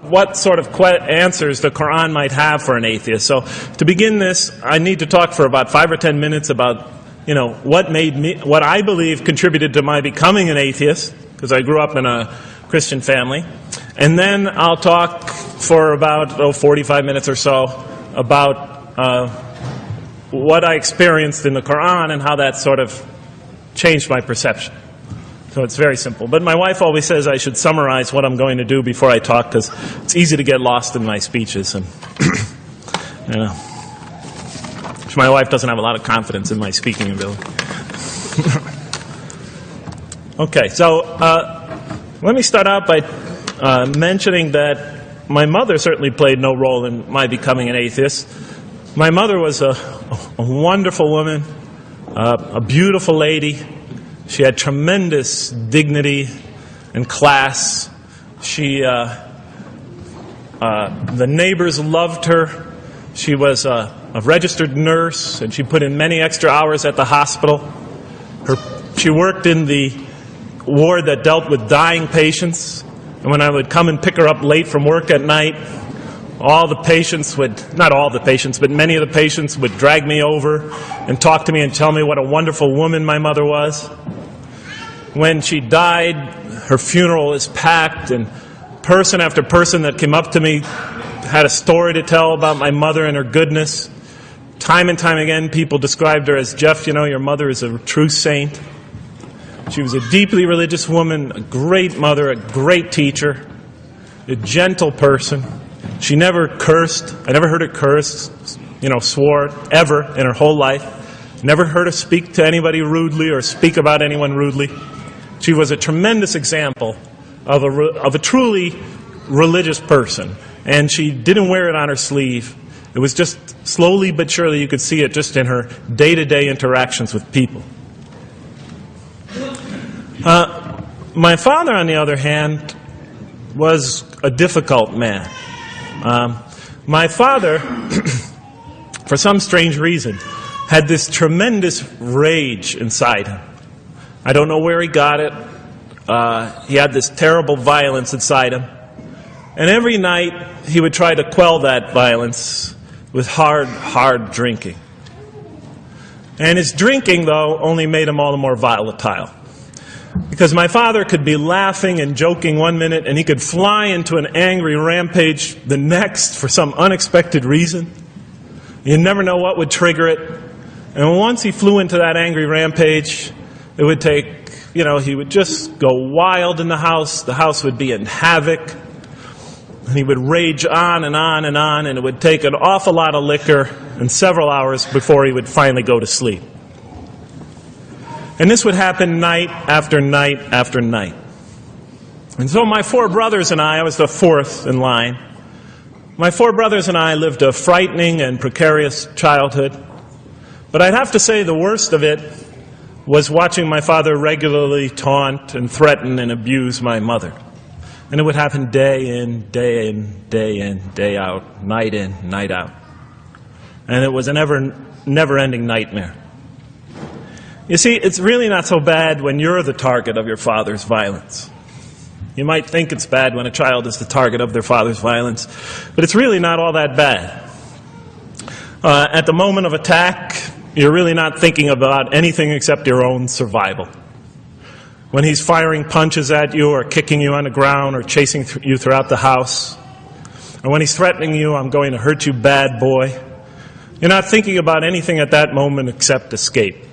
what sort of answers the Quran might have for an atheist. So to begin this, I need to talk for about 5 or 10 minutes about, what I believe contributed to my becoming an atheist, because I grew up in a Christian family. And then I'll talk for about 45 minutes or so about what I experienced in the Quran and how that sort of changed my perception. So it's very simple. But my wife always says I should summarize what I'm going to do before I talk, because it's easy to get lost in my speeches. And my wife doesn't have a lot of confidence in my speaking ability. Okay, so let me start out by mentioning that my mother certainly played no role in my becoming an atheist. My mother was a wonderful woman, a beautiful lady. She had tremendous dignity and class. The neighbors loved her. She was a registered nurse, and she put in many extra hours at the hospital. She worked in the ward that dealt with dying patients. And when I would come and pick her up late from work at night, not all the patients, but many of the patients would drag me over and talk to me and tell me what a wonderful woman my mother was. When she died, her funeral was packed, and person after person that came up to me had a story to tell about my mother and her goodness. Time and time again, people described her as, Jeff, your mother is a true saint. She was a deeply religious woman, a great mother, a great teacher, a gentle person. She never cursed. I never heard her curse, swore, ever in her whole life. Never heard her speak to anybody rudely or speak about anyone rudely. She was a tremendous example of a truly religious person. And she didn't wear it on her sleeve. It was just slowly but surely you could see it just in her day-to-day interactions with people. My father, on the other hand, was a difficult man. My father, for some strange reason, had this tremendous rage inside him. I don't know where he got it. He had this terrible violence inside him. And every night he would try to quell that violence with hard drinking. And his drinking, though, only made him all the more volatile. Because my father could be laughing and joking one minute, and he could fly into an angry rampage the next for some unexpected reason. You never know what would trigger it. And once he flew into that angry rampage, it would take, he would just go wild in the house. The house would be in havoc. And he would rage on and on and on, and it would take an awful lot of liquor and several hours before he would finally go to sleep. And this would happen night after night after night. And so my 4 brothers and I was the 4th in line. My 4 brothers and I lived a frightening and precarious childhood. But I'd have to say the worst of it was watching my father regularly taunt and threaten and abuse my mother. And it would happen day in, day in, day in, day out, night in, night out. And it was a never-ending nightmare. You see, it's really not so bad when you're the target of your father's violence. You might think it's bad when a child is the target of their father's violence, but it's really not all that bad. At the moment of attack, you're really not thinking about anything except your own survival. When he's firing punches at you or kicking you on the ground or chasing you throughout the house, or when he's threatening you, I'm going to hurt you bad, boy, you're not thinking about anything at that moment except escape.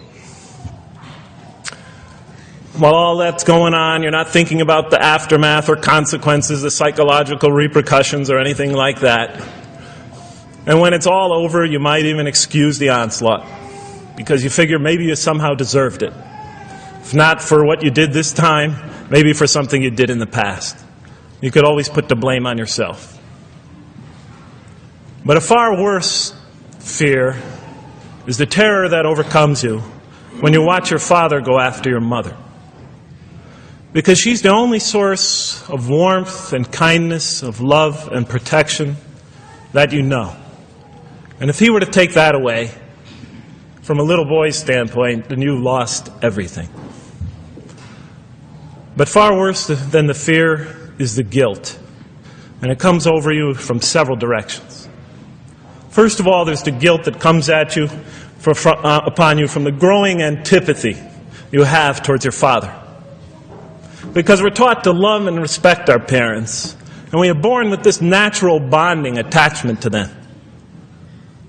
While all that's going on, you're not thinking about the aftermath or consequences, the psychological repercussions or anything like that. And when it's all over, you might even excuse the onslaught because you figure maybe you somehow deserved it. If not for what you did this time, maybe for something you did in the past. You could always put the blame on yourself. But a far worse fear is the terror that overcomes you when you watch your father go after your mother. Because she's the only source of warmth and kindness, of love and protection that you know. And if he were to take that away, from a little boy's standpoint, then you lost everything. But far worse than the fear is the guilt. And it comes over you from several directions. First of all, there's the guilt that comes at you upon you from the growing antipathy you have towards your father. Because we're taught to love and respect our parents, and we are born with this natural bonding attachment to them.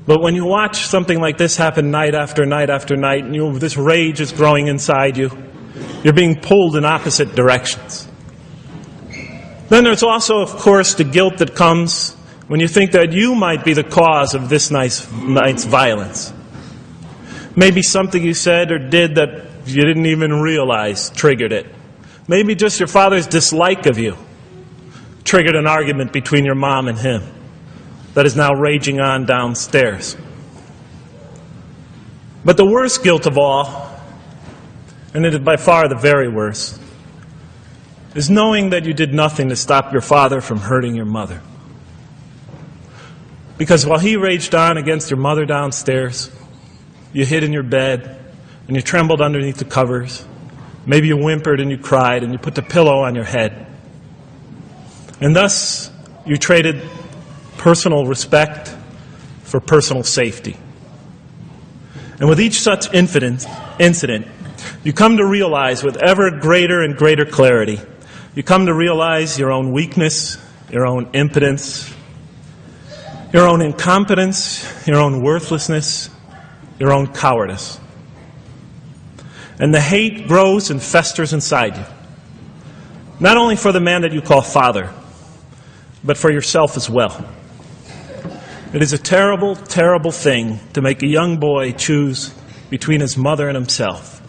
But when you watch something like this happen night after night after night, and this rage is growing inside you, you're being pulled in opposite directions. Then there's also, of course, the guilt that comes when you think that you might be the cause of this night's violence. Maybe something you said or did that you didn't even realize triggered it. Maybe just your father's dislike of you triggered an argument between your mom and him that is now raging on downstairs. But the worst guilt of all, and it is by far the very worst, is knowing that you did nothing to stop your father from hurting your mother. Because while he raged on against your mother downstairs, you hid in your bed and you trembled underneath the covers. Maybe you whimpered and you cried and you put the pillow on your head. And thus, you traded personal respect for personal safety. And with each such incident, you come to realize with ever greater and greater clarity, you come to realize your own weakness, your own impotence, your own incompetence, your own worthlessness, your own cowardice. And the hate grows and festers inside you. Not only for the man that you call father, but for yourself as well. It is a terrible, terrible thing to make a young boy choose between his mother and himself.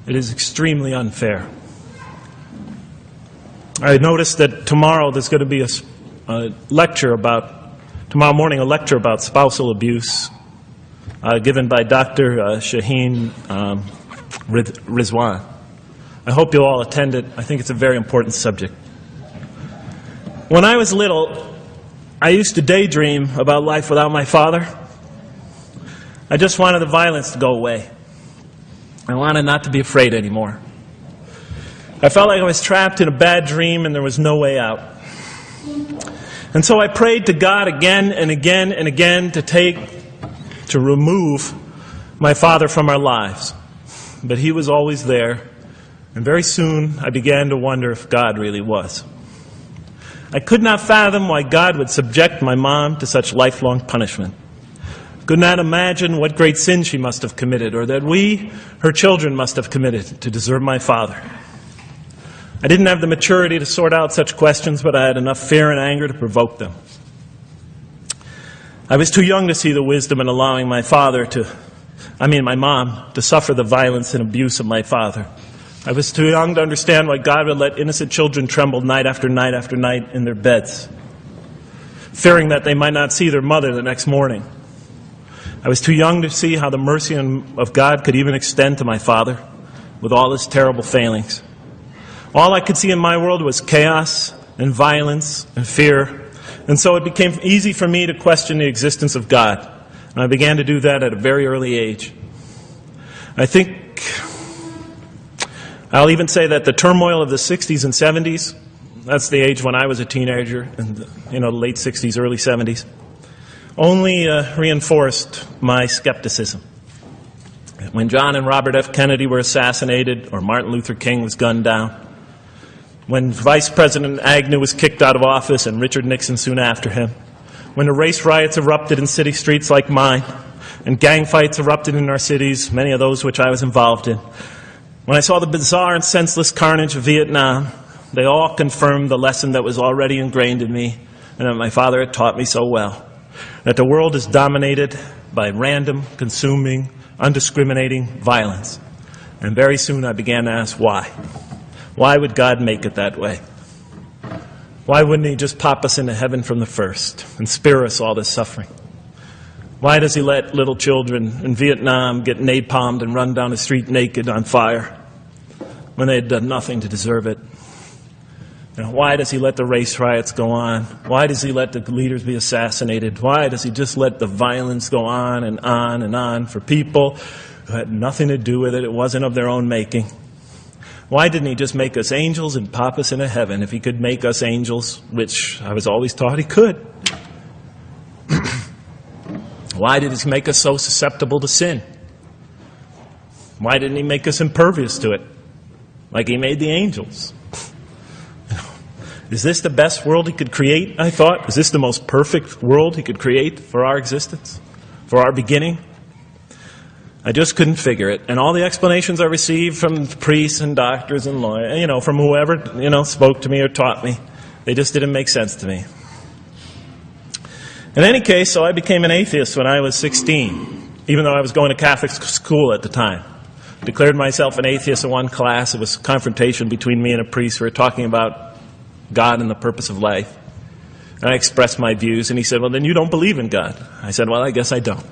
It is extremely unfair. I noticed that tomorrow there's going to be tomorrow morning a lecture about spousal abuse given by Dr. Shaheen Rizwan. I hope you'll all attend it. I think it's a very important subject. When I was little, I used to daydream about life without my father. I just wanted the violence to go away. I wanted not to be afraid anymore. I felt like I was trapped in a bad dream and there was no way out. And so I prayed to God again and again and again to remove my father from our lives. But he was always there, and very soon I began to wonder if God really was. I could not fathom why God would subject my mom to such lifelong punishment. Could not imagine what great sin she must have committed, or that we, her children, must have committed to deserve my father. I didn't have the maturity to sort out such questions, but I had enough fear and anger to provoke them. I was too young to see the wisdom in allowing my mom, to suffer the violence and abuse of my father. I was too young to understand why God would let innocent children tremble night after night after night in their beds, fearing that they might not see their mother the next morning. I was too young to see how the mercy of God could even extend to my father with all his terrible failings. All I could see in my world was chaos and violence and fear. And so it became easy for me to question the existence of God. And I began to do that at a very early age. I think I'll even say that the turmoil of the 60s and 70s, that's the age when I was a teenager, in the late 60s, early 70s, only reinforced my skepticism. When John and Robert F. Kennedy were assassinated, or Martin Luther King was gunned down, when Vice President Agnew was kicked out of office and Richard Nixon soon after him, when the race riots erupted in city streets like mine, and gang fights erupted in our cities, many of those which I was involved in, when I saw the bizarre and senseless carnage of Vietnam, they all confirmed the lesson that was already ingrained in me and that my father had taught me so well, that the world is dominated by random, consuming, undiscriminating violence. And very soon I began to ask why. Why would God make it that way? Why wouldn't he just pop us into heaven from the first and spare us all this suffering? Why does he let little children in Vietnam get napalmed and run down the street naked on fire when they had done nothing to deserve it? Why does he let the race riots go on? Why does he let the leaders be assassinated? Why does he just let the violence go on and on and on for people who had nothing to do with it? It wasn't of their own making. Why didn't he just make us angels and pop us into heaven if he could make us angels, which I was always taught he could? Why did he make us so susceptible to sin? Why didn't he make us impervious to it, like he made the angels? Is this the best world he could create, I thought? Is this the most perfect world he could create for our existence, for our beginning? I just couldn't figure it. And all the explanations I received from priests and doctors and lawyers, from whoever, spoke to me or taught me, they just didn't make sense to me. In any case, so I became an atheist when I was 16, even though I was going to Catholic school at the time. Declared myself an atheist in one class. It was a confrontation between me and a priest. We were talking about God and the purpose of life. And I expressed my views, and he said, well, then you don't believe in God. I said, well, I guess I don't.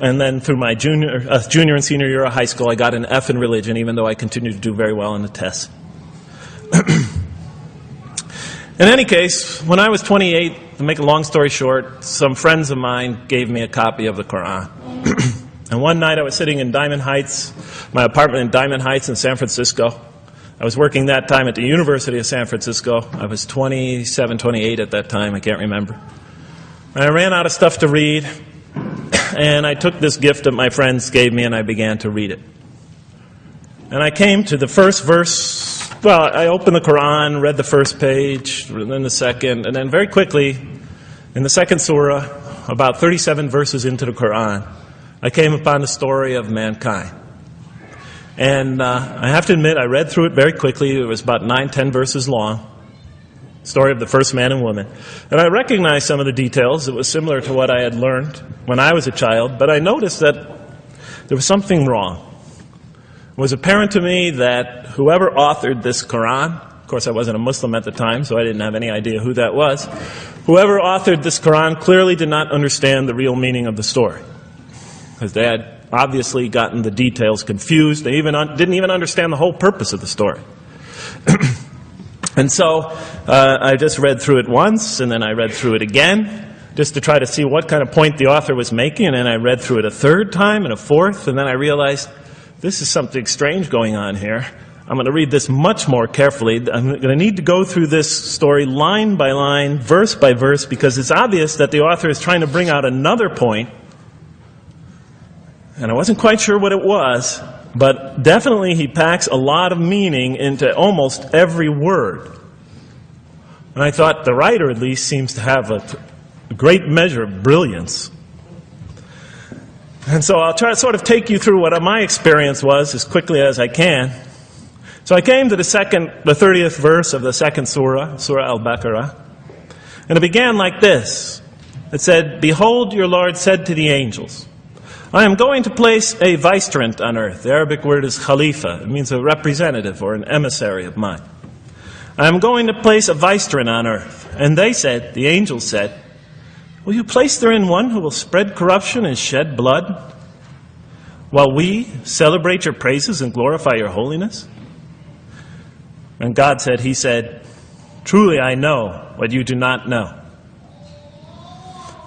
And then through my junior and senior year of high school, I got an F in religion, even though I continued to do very well on the tests. In any case, when I was 28, to make a long story short, some friends of mine gave me a copy of the Quran. And one night I was sitting in Diamond Heights, my apartment in Diamond Heights in San Francisco. I was working that time at the University of San Francisco. I was 27, 28 at that time, I can't remember. And I ran out of stuff to read. And I took this gift that my friends gave me and I began to read it. And I came to the first verse. Well, I opened the Quran, read the first page, and then the second, and then very quickly, in the second surah, about 37 verses into the Quran, I came upon the story of mankind. And I have to admit, I read through it very quickly. It was about 9-10 verses long. Story of the first man and woman. And I recognized some of the details. It was similar to what I had learned when I was a child, but I noticed that there was something wrong. It was apparent to me that whoever authored this Quran, of course I wasn't a Muslim at the time, so I didn't have any idea who that was, whoever authored this Quran clearly did not understand the real meaning of the story, because they had obviously gotten the details confused. They didn't even understand the whole purpose of the story. And so I just read through it once, and then I read through it again, just to try to see what kind of point the author was making, and then I read through it a third time and a fourth, and then I realized this is something strange going on here. I'm going to read this much more carefully. I'm going to need to go through this story line by line, verse by verse, because it's obvious that the author is trying to bring out another point, and I wasn't quite sure what it was, but definitely he packs a lot of meaning into almost every word. And I thought the writer at least seems to have a great measure of brilliance. And so I'll try to sort of take you through what my experience was as quickly as I can. So I came to the 30th verse of the second surah, Surah Al-Baqarah, and it began like this. It said, "Behold, your Lord said to the angels, I am going to place a vicegerent on earth." The Arabic word is khalifa. It means a representative or an emissary of mine. "I am going to place a vicegerent on earth." And they said, the angels said, "Will you place therein one who will spread corruption and shed blood, while we celebrate your praises and glorify your holiness?" And God said, He said, "Truly I know what you do not know."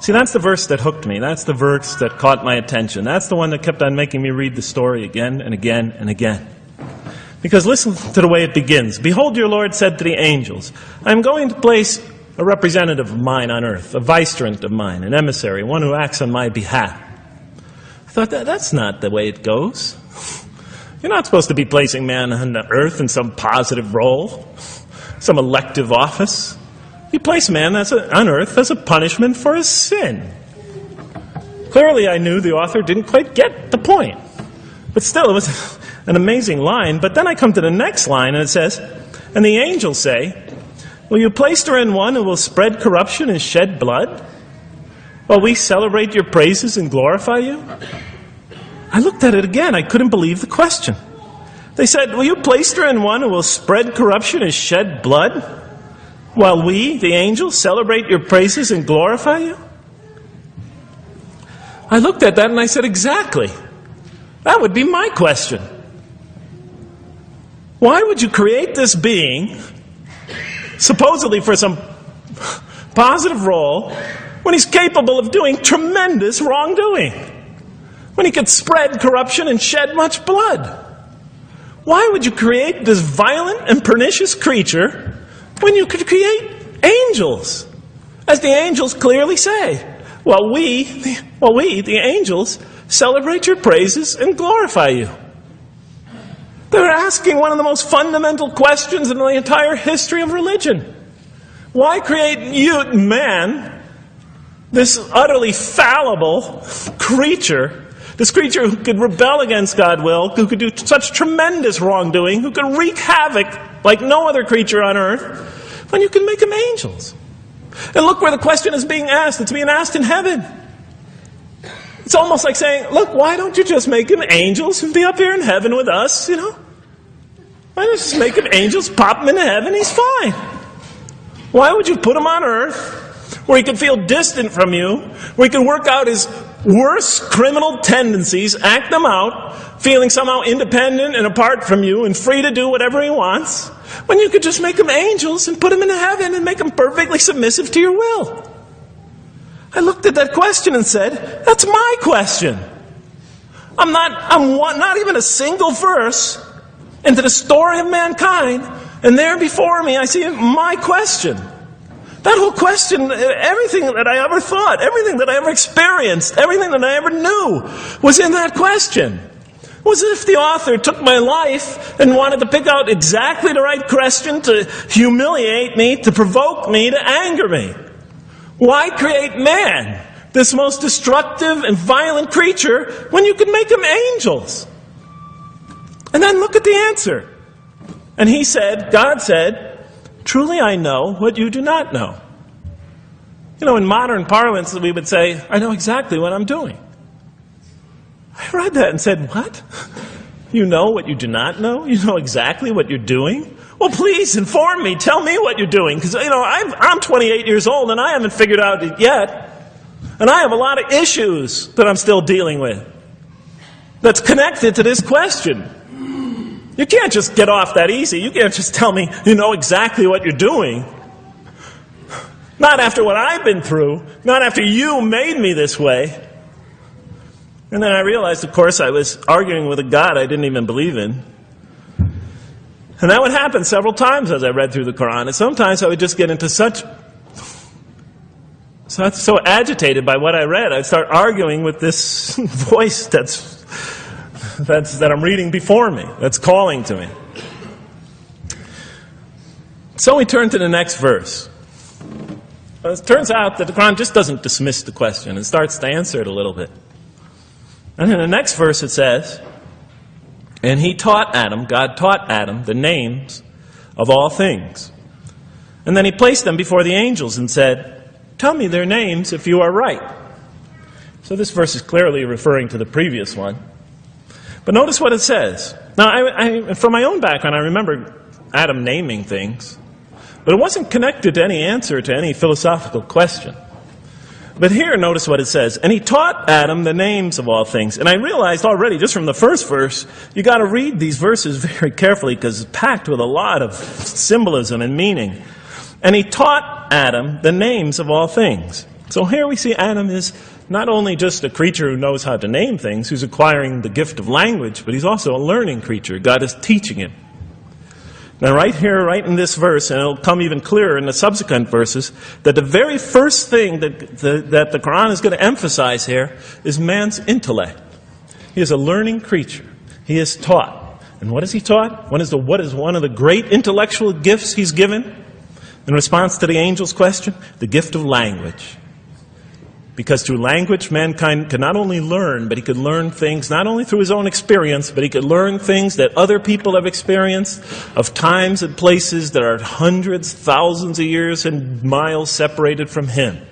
See, that's the verse that hooked me. That's the verse that caught my attention. That's the one that kept on making me read the story again and again and again. Because listen to the way it begins. "Behold, your Lord said to the angels, I am going to place a representative of mine on earth, a vicegerent of mine, an emissary, one who acts on my behalf." I thought, that's not the way it goes. You're not supposed to be placing man on the earth in some positive role, some elective office. You place man on earth as a punishment for his sin. Clearly, I knew the author didn't quite get the point. But still, it was an amazing line. But then I come to the next line, and it says, "And the angels say, will you place therein one who will spread corruption and shed blood, while we celebrate your praises and glorify you?" I looked at it again. I couldn't believe the question. They said, "Will you place therein one who will spread corruption and shed blood, while we, the angels, celebrate your praises and glorify you?" I looked at that and I said, exactly. That would be my question. Why would you create this being, supposedly for some positive role, when he's capable of doing tremendous wrongdoing? When he could spread corruption and shed much blood? Why would you create this violent and pernicious creature when you could create angels? As the angels clearly say, we, the angels, celebrate your praises and glorify you. They're asking one of the most fundamental questions in the entire history of religion. Why create you, man, this utterly fallible creature, this creature who could rebel against God's will, who could do such tremendous wrongdoing, who could wreak havoc like no other creature on earth, when you can make them angels? And look where the question is being asked. It's being asked in heaven. It's almost like saying, look, why don't you just make them angels and be up here in heaven with us, Why don't you just make them angels, pop them into heaven, he's fine. Why would you put him on earth where he could feel distant from you, where he could work out his worst criminal tendencies, act them out, feeling somehow independent and apart from you and free to do whatever he wants, when you could just make them angels and put them into heaven and make them perfectly submissive to your will? I looked at that question and said, that's my question. I'm not even a single verse into the story of mankind, and there before me I see my question. That whole question, everything that I ever thought, everything that I ever experienced, everything that I ever knew was in that question. It was as if the author took my life and wanted to pick out exactly the right question to humiliate me, to provoke me, to anger me. Why create man, this most destructive and violent creature, when you could make them angels? And then look at the answer. And God said, truly I know what you do not know. In modern parlance we would say, I know exactly what I'm doing. I read that and said, what? You know what you do not know? You know exactly what you're doing? Well, please inform me. Tell me what you're doing. Because, I'm 28 years old and I haven't figured out it yet. And I have a lot of issues that I'm still dealing with that's connected to this question. You can't just get off that easy. You can't just tell me you know exactly what you're doing. Not after what I've been through. Not after you made me this way. And then I realized, of course, I was arguing with a God I didn't even believe in. And that would happen several times as I read through the Quran. And sometimes I would just get into so agitated by what I read, I'd start arguing with this voice that I'm reading before me, that's calling to me. So we turn to the next verse. Well, it turns out that the Quran just doesn't dismiss the question. It starts to answer it a little bit. And in the next verse it says, and God taught Adam the names of all things. And then he placed them before the angels and said, tell me their names if you are right. So this verse is clearly referring to the previous one. But notice what it says. Now, from my own background, I remember Adam naming things. But it wasn't connected to any answer to any philosophical question. But here, notice what it says. And he taught Adam the names of all things. And I realized already, just from the first verse, you got to read these verses very carefully because it's packed with a lot of symbolism and meaning. And he taught Adam the names of all things. So here we see Adam is not only just a creature who knows how to name things, who's acquiring the gift of language, but he's also a learning creature. God is teaching him. Now right here, right in this verse, and it'll come even clearer in the subsequent verses, that the very first thing that the Quran is going to emphasize here is man's intellect. He is a learning creature. He is taught. And what is he taught? What is one of the great intellectual gifts he's given? In response to the angel's question, the gift of language. Because through language, mankind can not only learn, but he could learn things not only through his own experience, but he could learn things that other people have experienced of times and places that are hundreds, thousands of years and miles separated from him.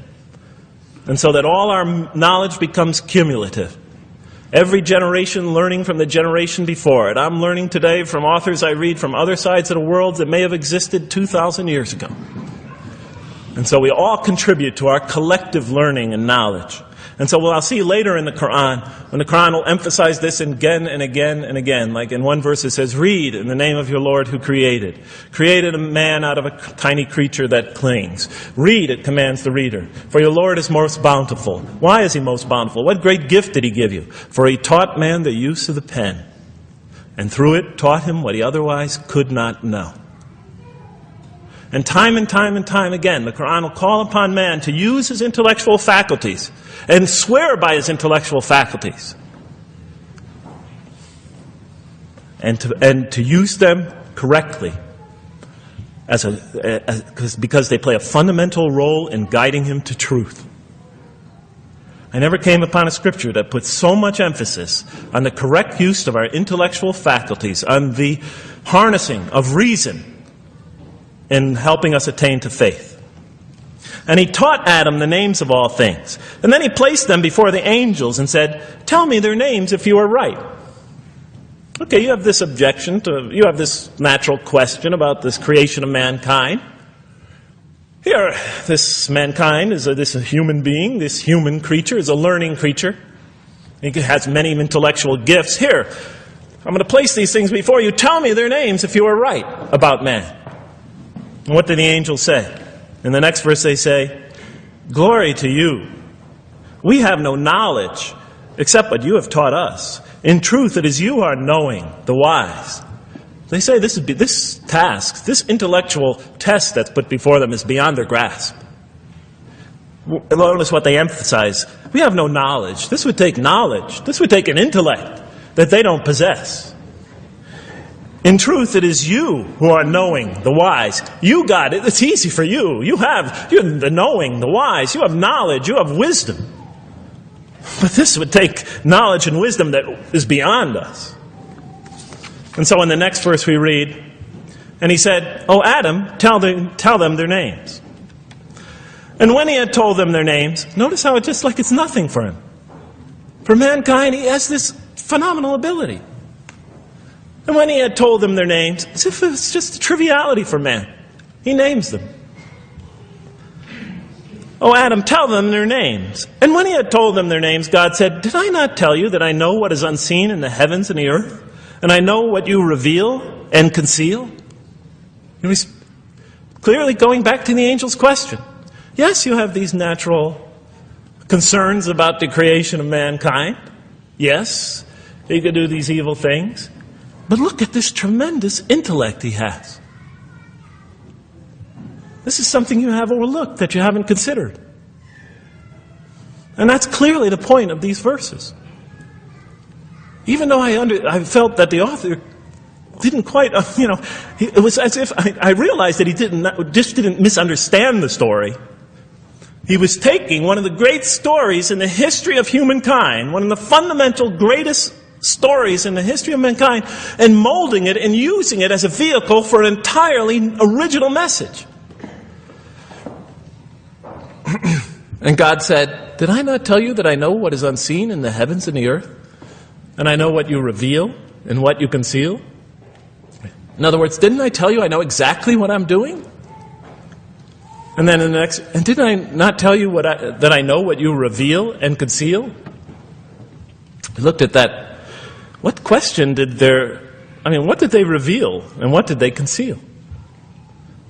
And so that all our knowledge becomes cumulative. Every generation learning from the generation before it. I'm learning today from authors I read from other sides of the world that may have existed 2,000 years ago. And so we all contribute to our collective learning and knowledge. And so I'll see later in the Quran, when the Quran will emphasize this again and again and again. Like in one verse it says, read in the name of your Lord who created. Created a man out of a tiny creature that clings. Read, it commands the reader. For your Lord is most bountiful. Why is he most bountiful? What great gift did he give you? For he taught man the use of the pen. and through it taught him what he otherwise could not know. And time again, the Quran will call upon man to use his intellectual faculties and swear by his intellectual faculties. And to use them correctly because they play a fundamental role in guiding him to truth. I never came upon a scripture that puts so much emphasis on the correct use of our intellectual faculties, on the harnessing of reason in helping us attain to faith. And he taught Adam the names of all things. And then he placed them before the angels and said, "Tell me their names if you are right." Okay, you have this you have this natural question about this creation of mankind. Here, this mankind is this human being, this human creature is a learning creature. He has many intellectual gifts. Here, I'm going to place these things before you. Tell me their names if you are right about man. And what do the angels say? In the next verse they say, "Glory to you. We have no knowledge except what you have taught us. In truth, it is you who are knowing, the wise." They say this task, this intellectual test that's put before them is beyond their grasp. Notice what they emphasize. We have no knowledge. This would take knowledge. This would take an intellect that they don't possess. In truth, it is you who are knowing, the wise. You got it. It's easy for you. You're the knowing, the wise. You have knowledge. You have wisdom. But this would take knowledge and wisdom that is beyond us. And so in the next verse we read, and he said, "O Adam, tell them their names." And when he had told them their names, notice how it's just like it's nothing for him. For mankind, he has this phenomenal ability. And when he had told them their names, as if it was just a triviality for man, he names them. "O Adam, tell them their names." And when he had told them their names, God said, "Did I not tell you that I know what is unseen in the heavens and the earth? And I know what you reveal and conceal?" He's clearly going back to the angel's question. Yes, you have these natural concerns about the creation of mankind. Yes, he could do these evil things. But look at this tremendous intellect he has. This is something you have overlooked, that you haven't considered. And that's clearly the point of these verses. Even though I felt that the author didn't quite, it was as if I realized that he didn't misunderstand the story. He was taking one of the great stories in the history of humankind, one of the fundamental greatest stories in the history of mankind, and molding it and using it as a vehicle for an entirely original message. And God said, "Did I not tell you that I know what is unseen in the heavens and the earth? And I know what you reveal and what you conceal?" In other words, didn't I tell you I know exactly what I'm doing? And then in the next, and didn't I not tell you that I know what you reveal and conceal? I looked at that. What question what did they reveal and what did they conceal?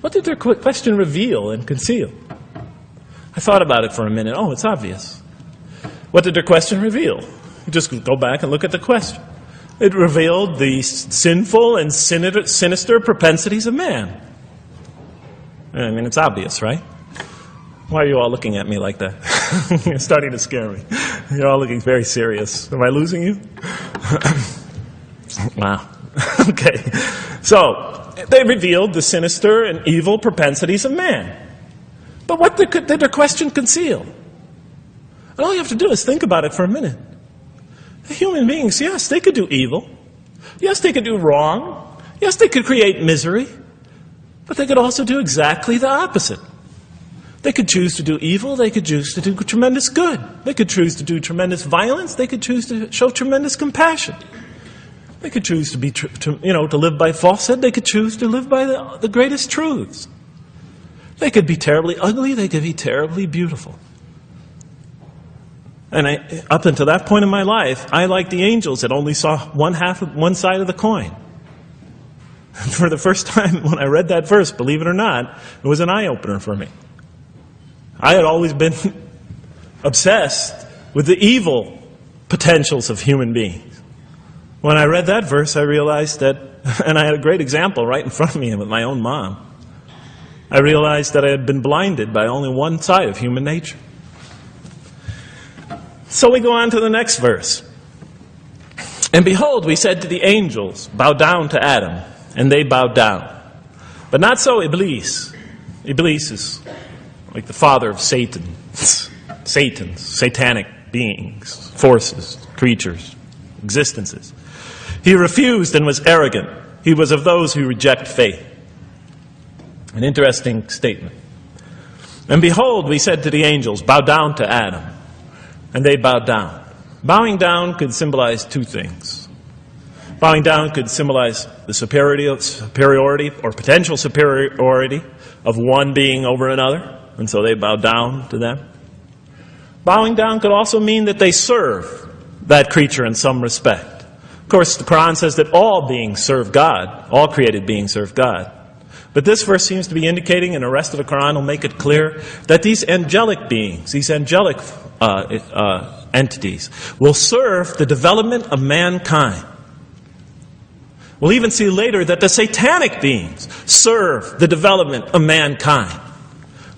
What did their question reveal and conceal? I thought about it for a minute. Oh, it's obvious. What did their question reveal? You just go back and look at the question. It revealed the sinful and sinister propensities of man. I mean, it's obvious, right? Why are you all looking at me like that? You're starting to scare me. You're all looking very serious. Am I losing you? Wow. Okay. So, they revealed the sinister and evil propensities of man. But what did their question conceal? And all you have to do is think about it for a minute. Human beings, yes, they could do evil. Yes, they could do wrong. Yes, they could create misery. But they could also do exactly the opposite. They could choose to do evil. They could choose to do tremendous good. They could choose to do tremendous violence. They could choose to show tremendous compassion. They could choose to live by falsehood. They could choose to live by the greatest truths. They could be terribly ugly. They could be terribly beautiful. And up until that point in my life, I, like the angels, that only saw one side of the coin. And for the first time when I read that verse, believe it or not, it was an eye-opener for me. I had always been obsessed with the evil potentials of human beings. When I read that verse, I realized that, and I had a great example right in front of me with my own mom, I realized that I had been blinded by only one side of human nature. So we go on to the next verse. And behold, we said to the angels, bow down to Adam, and they bowed down. But not so Iblis. Iblis is like the father of Satan. Satan's satanic beings, forces, creatures, existences. He refused and was arrogant. He was of those who reject faith. An interesting statement. And behold, we said to the angels, bow down to Adam. And they bowed down. Bowing down could symbolize two things. Bowing down could symbolize the superiority or potential superiority of one being over another. And so they bowed down to them. Bowing down could also mean that they serve that creature in some respect. Of course, the Quran says that all beings serve God. All created beings serve God. But this verse seems to be indicating, and the rest of the Quran will make it clear, that these angelic beings, these angelic entities, will serve the development of mankind. We'll even see later that the satanic beings serve the development of mankind.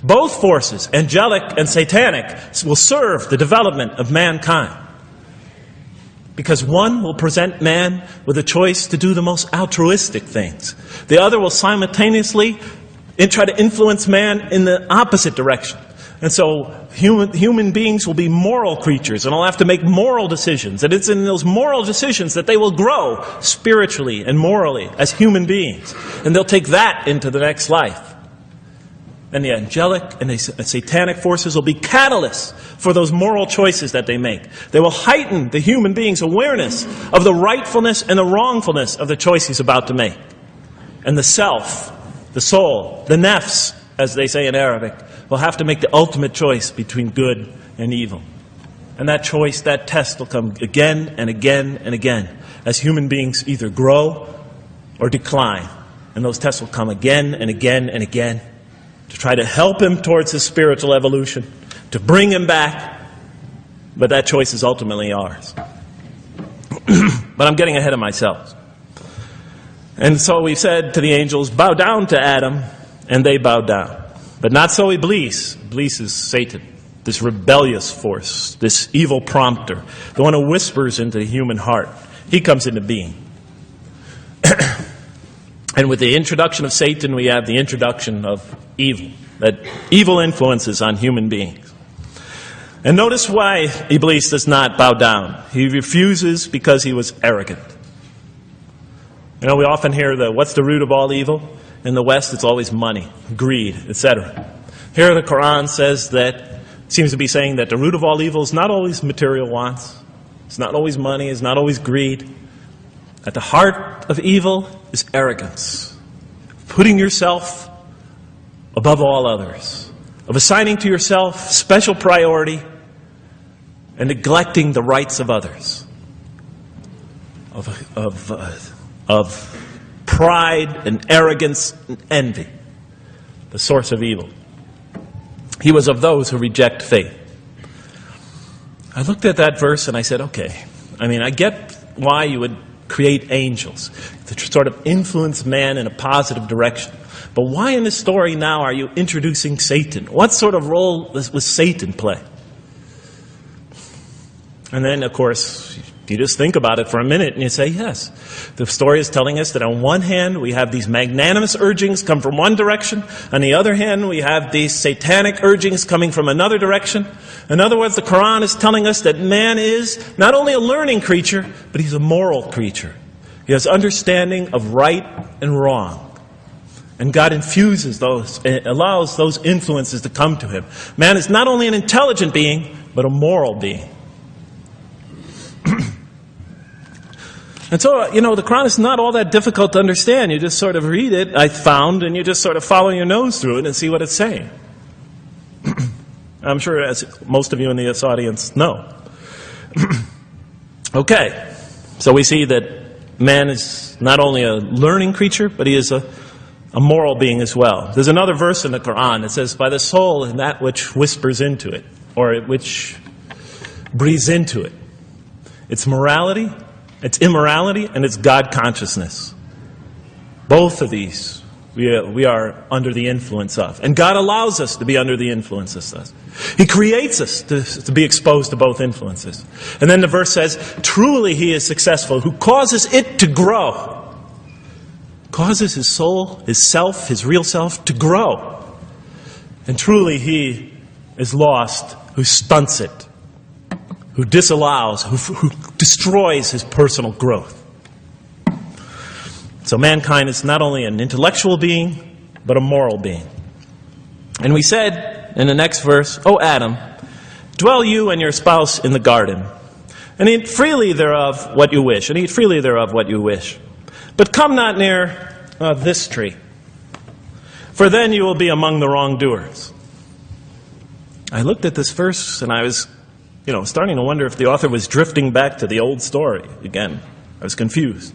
Both forces, angelic and satanic, will serve the development of mankind. Because one will present man with a choice to do the most altruistic things. The other will simultaneously try to influence man in the opposite direction. And so human beings will be moral creatures and will have to make moral decisions. And it's in those moral decisions that they will grow spiritually and morally as human beings. And they'll take that into the next life. And the angelic and the satanic forces will be catalysts for those moral choices that they make. They will heighten the human being's awareness of the rightfulness and the wrongfulness of the choice he's about to make. And the self, the soul, the nafs, as they say in Arabic, will have to make the ultimate choice between good and evil. And that choice, that test will come again and again and again as human beings either grow or decline. And those tests will come again and again and again to try to help him towards his spiritual evolution, to bring him back. But that choice is ultimately ours. But I'm getting ahead of myself. And so we said to the angels, bow down to Adam, and they bowed down. But not so Iblis. Iblis is Satan, this rebellious force, this evil prompter, the one who whispers into the human heart. He comes into being. And with the introduction of Satan, we have the introduction of evil, that evil influences on human beings. And notice why Iblis does not bow down. He refuses because he was arrogant. You know, we often hear what's the root of all evil? In the West, it's always money, greed, etc. Here the Quran says that, seems to be saying that the root of all evil is not always material wants. It's not always money, it's not always greed. At the heart of evil is arrogance. Putting yourself above all others. Of assigning to yourself special priority and neglecting the rights of others. Of pride and arrogance and envy. The source of evil. He was of those who reject faith. I looked at that verse and I said, okay, I get why you would create angels to sort of influence man in a positive direction. But why in this story now are you introducing Satan? What sort of role was Satan play? And then, of course, you just think about it for a minute and you say, yes. The story is telling us that on one hand, we have these magnanimous urgings come from one direction. On the other hand, we have these satanic urgings coming from another direction. In other words, the Quran is telling us that man is not only a learning creature, but he's a moral creature. He has understanding of right and wrong. And God infuses those, allows those influences to come to him. Man is not only an intelligent being, but a moral being. And so, the Quran is not all that difficult to understand. You just sort of read it, I found, and you just sort of follow your nose through it and see what it's saying. I'm sure as most of you in this audience know. Okay, so we see that man is not only a learning creature, but he is a moral being as well. There's another verse in the Quran that says, by the soul and that which whispers into it, or which breathes into it. Its morality It's immorality and it's God consciousness. Both of these we are under the influence of. And God allows us to be under the influences of us. He creates us to be exposed to both influences. And then the verse says, truly he is successful, who causes it to grow. Causes his soul, his self, his real self to grow. And truly he is lost who stunts it, who disallows, who destroys his personal growth. So mankind is not only an intellectual being, but a moral being. And we said in the next verse, O Adam, dwell you and your spouse in the garden, and eat freely thereof what you wish, and eat freely thereof what you wish. But come not near this tree, for then you will be among the wrongdoers. I looked at this verse and I was, starting to wonder if the author was drifting back to the old story again. I was confused.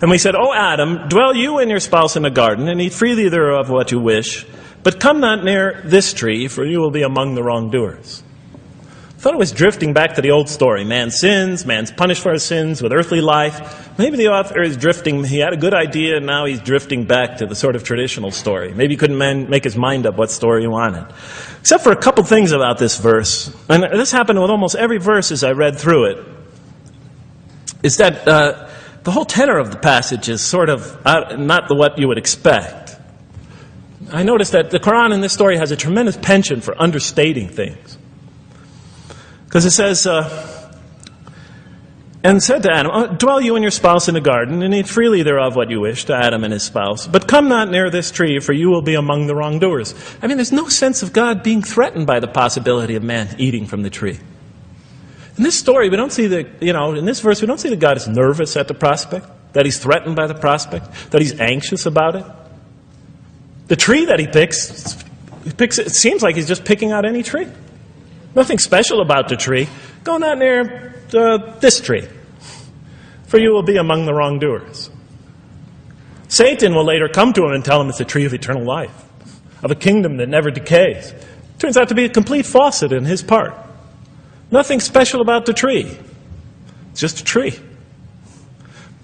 And we said, O Adam, dwell you and your spouse in the garden, and eat freely thereof what you wish, but come not near this tree, for you will be among the wrongdoers. I thought it was drifting back to the old story. Man sins, man's punished for his sins with earthly life. Maybe the author is drifting, he had a good idea, and now he's drifting back to the sort of traditional story. Maybe he couldn't make his mind up what story he wanted. Except for a couple things about this verse, and this happened with almost every verse as I read through it, is that the whole tenor of the passage is sort of not what you would expect. I noticed that the Quran in this story has a tremendous penchant for understating things. Because it says, and said to Adam, dwell you and your spouse in the garden, and eat freely thereof what you wish, to Adam and his spouse. But come not near this tree, for you will be among the wrongdoers. I mean, there's no sense of God being threatened by the possibility of man eating from the tree. In this story, we don't see in this verse, we don't see that God is nervous at the prospect, that he's threatened by the prospect, that he's anxious about it. The tree that he picks, it seems like he's just picking out any tree. Nothing special about the tree. Go not near this tree, for you will be among the wrongdoers. Satan will later come to him and tell him it's a tree of eternal life, of a kingdom that never decays. Turns out to be a complete falsehood in his part. Nothing special about the tree. It's just a tree.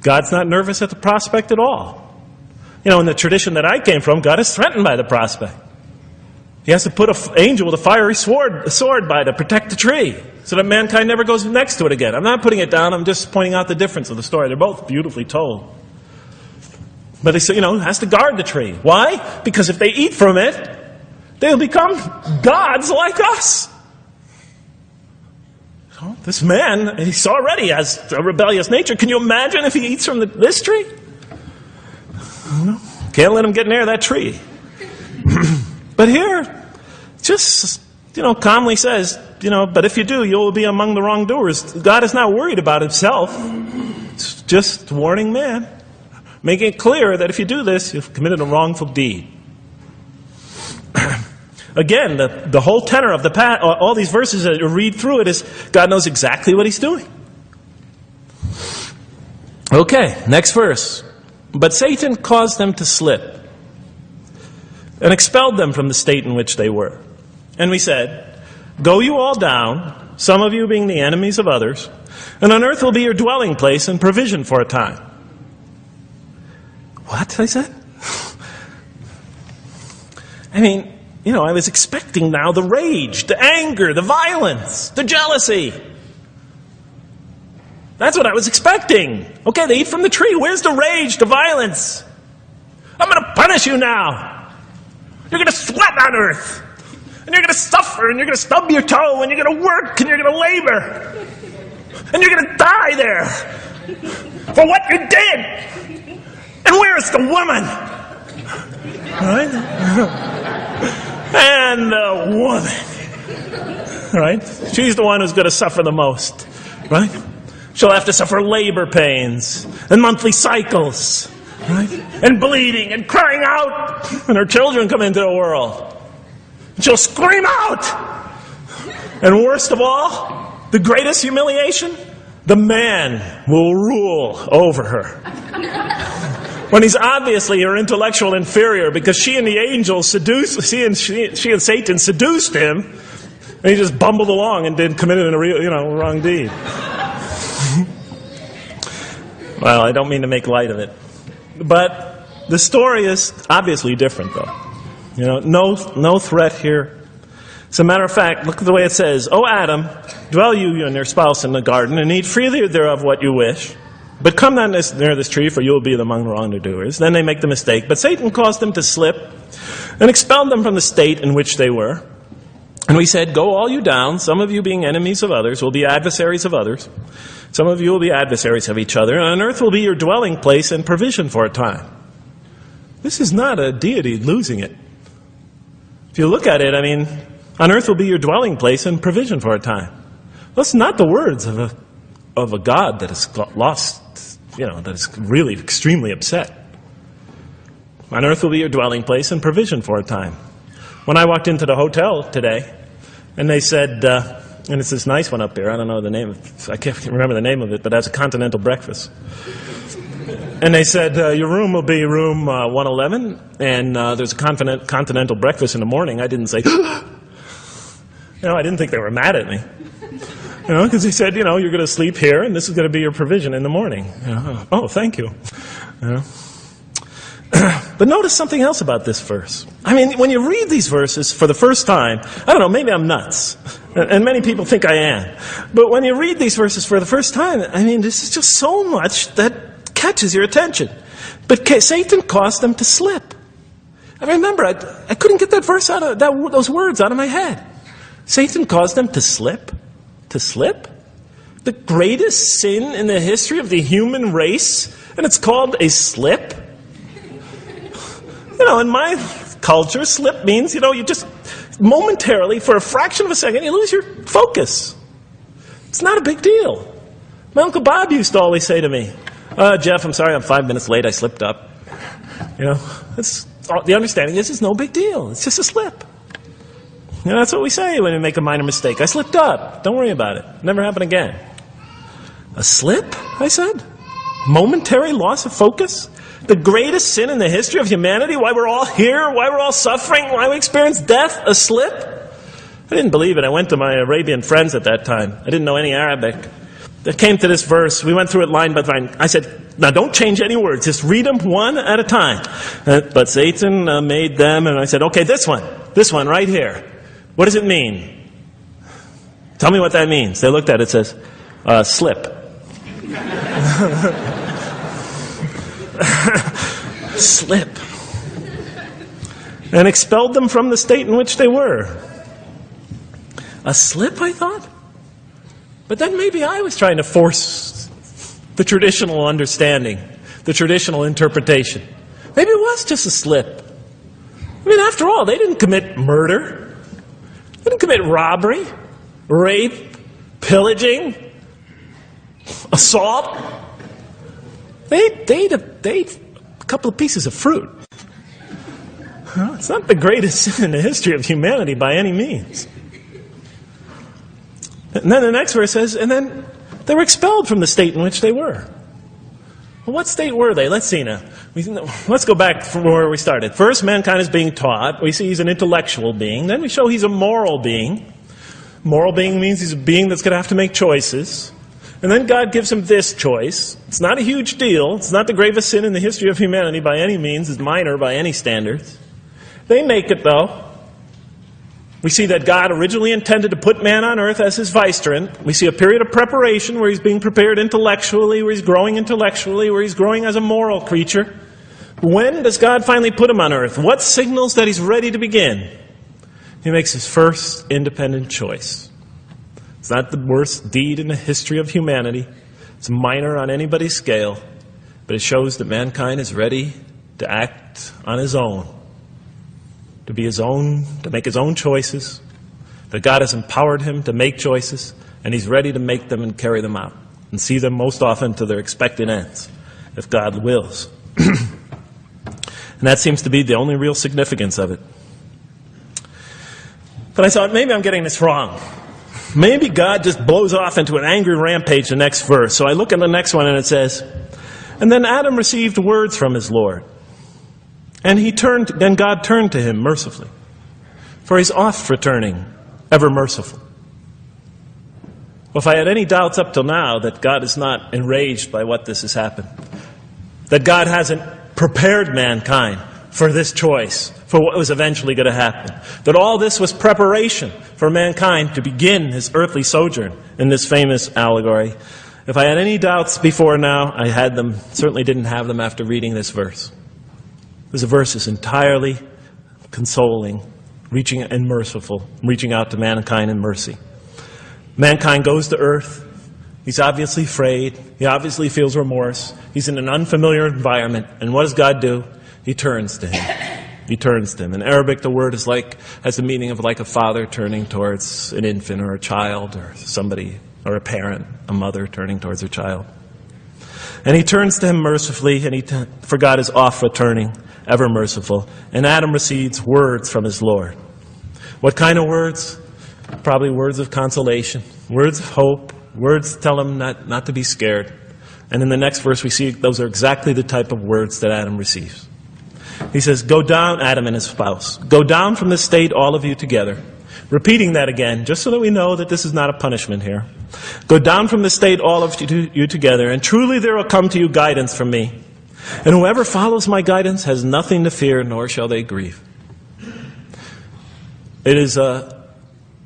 God's not nervous at the prospect at all. In the tradition that I came from, God is threatened by the prospect. He has to put an angel with a fiery sword by to protect the tree, so that mankind never goes next to it again. I'm not putting it down, I'm just pointing out the difference of the story. They're both beautifully told. But he has to guard the tree. Why? Because if they eat from it, they'll become gods like us. This man, he already has a rebellious nature. Can you imagine if he eats from this tree? Can't let him get near that tree. But here, just, calmly says, but if you do, you will be among the wrongdoers. God is not worried about himself. It's just warning man. Making it clear that if you do this, you've committed a wrongful deed. Again, the whole tenor of all these verses that you read through it is God knows exactly what he's doing. Okay, next verse. But Satan caused them to slip and expelled them from the state in which they were. And we said, go you all down, some of you being the enemies of others, and on earth will be your dwelling place and provision for a time. What? I said? I was expecting now the rage, the anger, the violence, the jealousy. That's what I was expecting. Okay, they eat from the tree. Where's the rage, the violence? I'm going to punish you now. You're going to sweat on earth. And you're going to suffer, and you're going to stub your toe, and you're going to work, and you're going to labor. And you're going to die there for what you did. And where is the woman? Right? And the woman, right? She's the one who's going to suffer the most, right? She'll have to suffer labor pains and monthly cycles, right? And bleeding and crying out when her children come into the world. She'll scream out. And worst of all, the greatest humiliation, the man will rule over her. When he's obviously her intellectual inferior, because she and the angels she and Satan seduced him, and he just bumbled along and committed a real, wrong deed. Well, I don't mean to make light of it. But the story is obviously different, though. You know, no threat here. As a matter of fact, look at the way it says, "O Adam, dwell you and your spouse in the garden, and eat freely thereof what you wish. But come not near this tree, for you will be among wrongdoers." Then they make the mistake. But Satan caused them to slip and expelled them from the state in which they were. And we said, "Go all you down, some of you being enemies of others, will be adversaries of others. Some of you will be adversaries of each other, and on earth will be your dwelling place and provision for a time." This is not a deity losing it. If you look at it, I mean, on earth will be your dwelling place and provision for a time. That's not the words of a God that is lost, that is really extremely upset. On earth will be your dwelling place and provision for a time. When I walked into the hotel today, and they said, and it's this nice one up here, I don't know the name, I can't remember the name of it, but that's a continental breakfast. And they said, your room will be room 111, and there's a continental breakfast in the morning. I didn't say, I didn't think they were mad at me. Because he said, you're going to sleep here, and this is going to be your provision in the morning. Oh, thank you. But notice something else about this verse. I mean, when you read these verses for the first time, I don't know, maybe I'm nuts. And many people think I am. But when you read these verses for the first time, I mean, this is just so much that catches your attention. But Satan caused them to slip. I remember, I couldn't get that verse out of those words out of my head. Satan caused them to slip. To slip? The greatest sin in the history of the human race, and it's called a slip? In my culture, slip means, you just momentarily, for a fraction of a second, you lose your focus. It's not a big deal. My Uncle Bob used to always say to me, Jeff, I'm sorry, I'm 5 minutes late, I slipped up. The understanding is it's no big deal. It's just a slip. That's what we say when we make a minor mistake. I slipped up. Don't worry about it. Never happen again. A slip, I said? Momentary loss of focus? The greatest sin in the history of humanity? Why we're all here? Why we're all suffering? Why we experience death? A slip? I didn't believe it. I went to my Arabian friends at that time. I didn't know any Arabic. They came to this verse. We went through it line by line. I said, now don't change any words. Just read them one at a time. But Satan made them, and I said, okay, this one right here. What does it mean? Tell me what that means. They looked at it. It says, slip. Slip. And expelled them from the state in which they were. A slip, I thought? But then maybe I was trying to force the traditional understanding, the traditional interpretation. Maybe it was just a slip. I mean, after all, they didn't commit murder. They didn't commit robbery, rape, pillaging, assault. They ate a couple of pieces of fruit. It's not the greatest sin in the history of humanity by any means. And then the next verse says, and then they were expelled from the state in which they were. Well, what state were they? Let's see now. Let's go back from where we started. First, mankind is being taught. We see he's an intellectual being. Then we show he's a moral being. Moral being means he's a being that's going to have to make choices. And then God gives him this choice. It's not a huge deal. It's not the gravest sin in the history of humanity by any means. It's minor by any standards. They make it, though. We see that God originally intended to put man on earth as his vicegerent. We see a period of preparation where he's being prepared intellectually, where he's growing as a moral creature. When does God finally put him on earth? What signals that he's ready to begin? He makes his first independent choice. It's not the worst deed in the history of humanity. It's minor on anybody's scale. But it shows that mankind is ready to act on his own. To be his own, to make his own choices. That God has empowered him to make choices. And he's ready to make them and carry them out. And see them most often to their expected ends. If God wills. And that seems to be the only real significance of it. But I thought, maybe I'm getting this wrong. Maybe God just blows off into an angry rampage the next verse. So I look at the next one and it says, and then Adam received words from his Lord. And then God turned to him mercifully. For he's oft returning, ever merciful. Well, if I had any doubts up till now that God is not enraged by what this has happened, that God hasn't prepared mankind for this choice, for what was eventually going to happen, that all this was preparation for mankind to begin his earthly sojourn in this famous allegory. If I had any doubts before now, I had them, certainly didn't have them after reading this verse. This verse is entirely consoling, reaching and merciful, reaching out to mankind in mercy. Mankind goes to earth. He's obviously afraid. He obviously feels remorse. He's in an unfamiliar environment. And what does God do? He turns to him. He turns to him. In Arabic, the word has the meaning of like a father turning towards an infant or a child or somebody, or a parent, a mother turning towards her child. And he turns to him mercifully, and for God is oft returning, ever merciful. And Adam receives words from his Lord. What kind of words? Probably words of consolation, words of hope, words tell him not to be scared. And in the next verse we see those are exactly the type of words that Adam receives. He says, "Go down," Adam and his spouse, "go down from this state, all of you together." Repeating that again, just so that we know that this is not a punishment here. "Go down from this state, all of you together, and truly there will come to you guidance from me. And whoever follows my guidance has nothing to fear, nor shall they grieve." It is an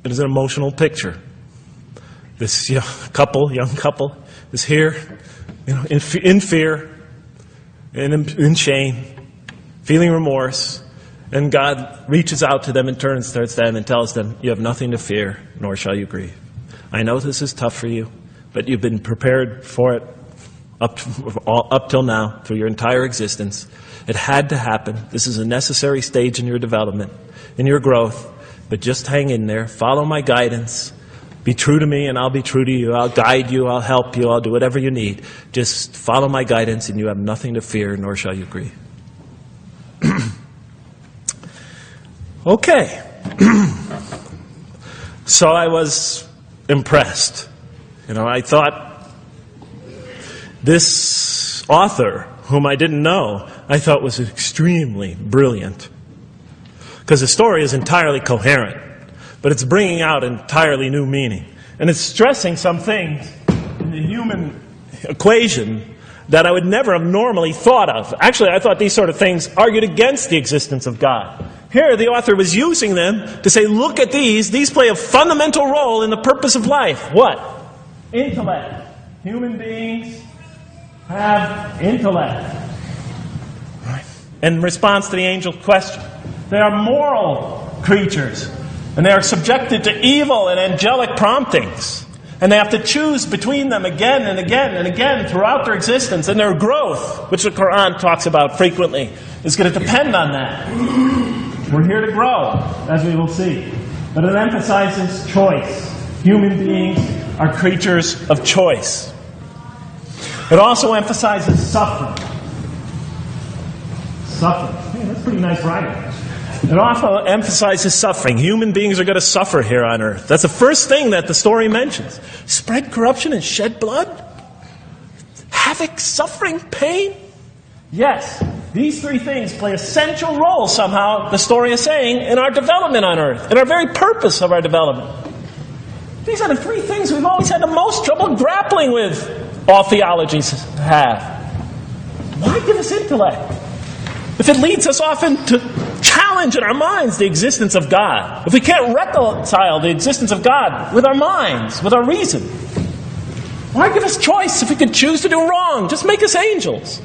emotional picture. This young couple is here, in fear, in shame, feeling remorse, and God reaches out to them and turns towards them and tells them, "You have nothing to fear, nor shall you grieve. I know this is tough for you, but you've been prepared for it up till now, through your entire existence. It had to happen. This is a necessary stage in your development, in your growth. But just hang in there, follow my guidance, be true to me and I'll be true to you. I'll guide you, I'll help you, I'll do whatever you need. Just follow my guidance and you have nothing to fear, nor shall you grieve." Okay. So I was impressed. I thought this author, whom I didn't know, I thought was extremely brilliant. Because the story is entirely coherent, but it's bringing out entirely new meaning. And it's stressing some things in the human equation that I would never have normally thought of. Actually, I thought these sort of things argued against the existence of God. Here, the author was using them to say, look at these. These play a fundamental role in the purpose of life. What? Intellect. Human beings have intellect. Right. In response to the angel's question, they are moral creatures, and they are subjected to evil and angelic promptings. And they have to choose between them again and again and again throughout their existence. And their growth, which the Quran talks about frequently, is going to depend on that. We're here to grow, as we will see. But it emphasizes choice. Human beings are creatures of choice. It also emphasizes suffering. Suffering. Hey, that's pretty nice writing. It also emphasizes suffering. Human beings are going to suffer here on earth. That's the first thing that the story mentions. Spread corruption and shed blood? Havoc, suffering, pain? Yes, these three things play essential roles somehow, the story is saying, in our development on earth, in our very purpose of our development. These are the three things we've always had the most trouble grappling with, all theologies have. Why give us intellect? If it leads us often to challenge in our minds the existence of God, if we can't reconcile the existence of God with our minds, with our reason, why give us choice if we could choose to do wrong? Just make us angels.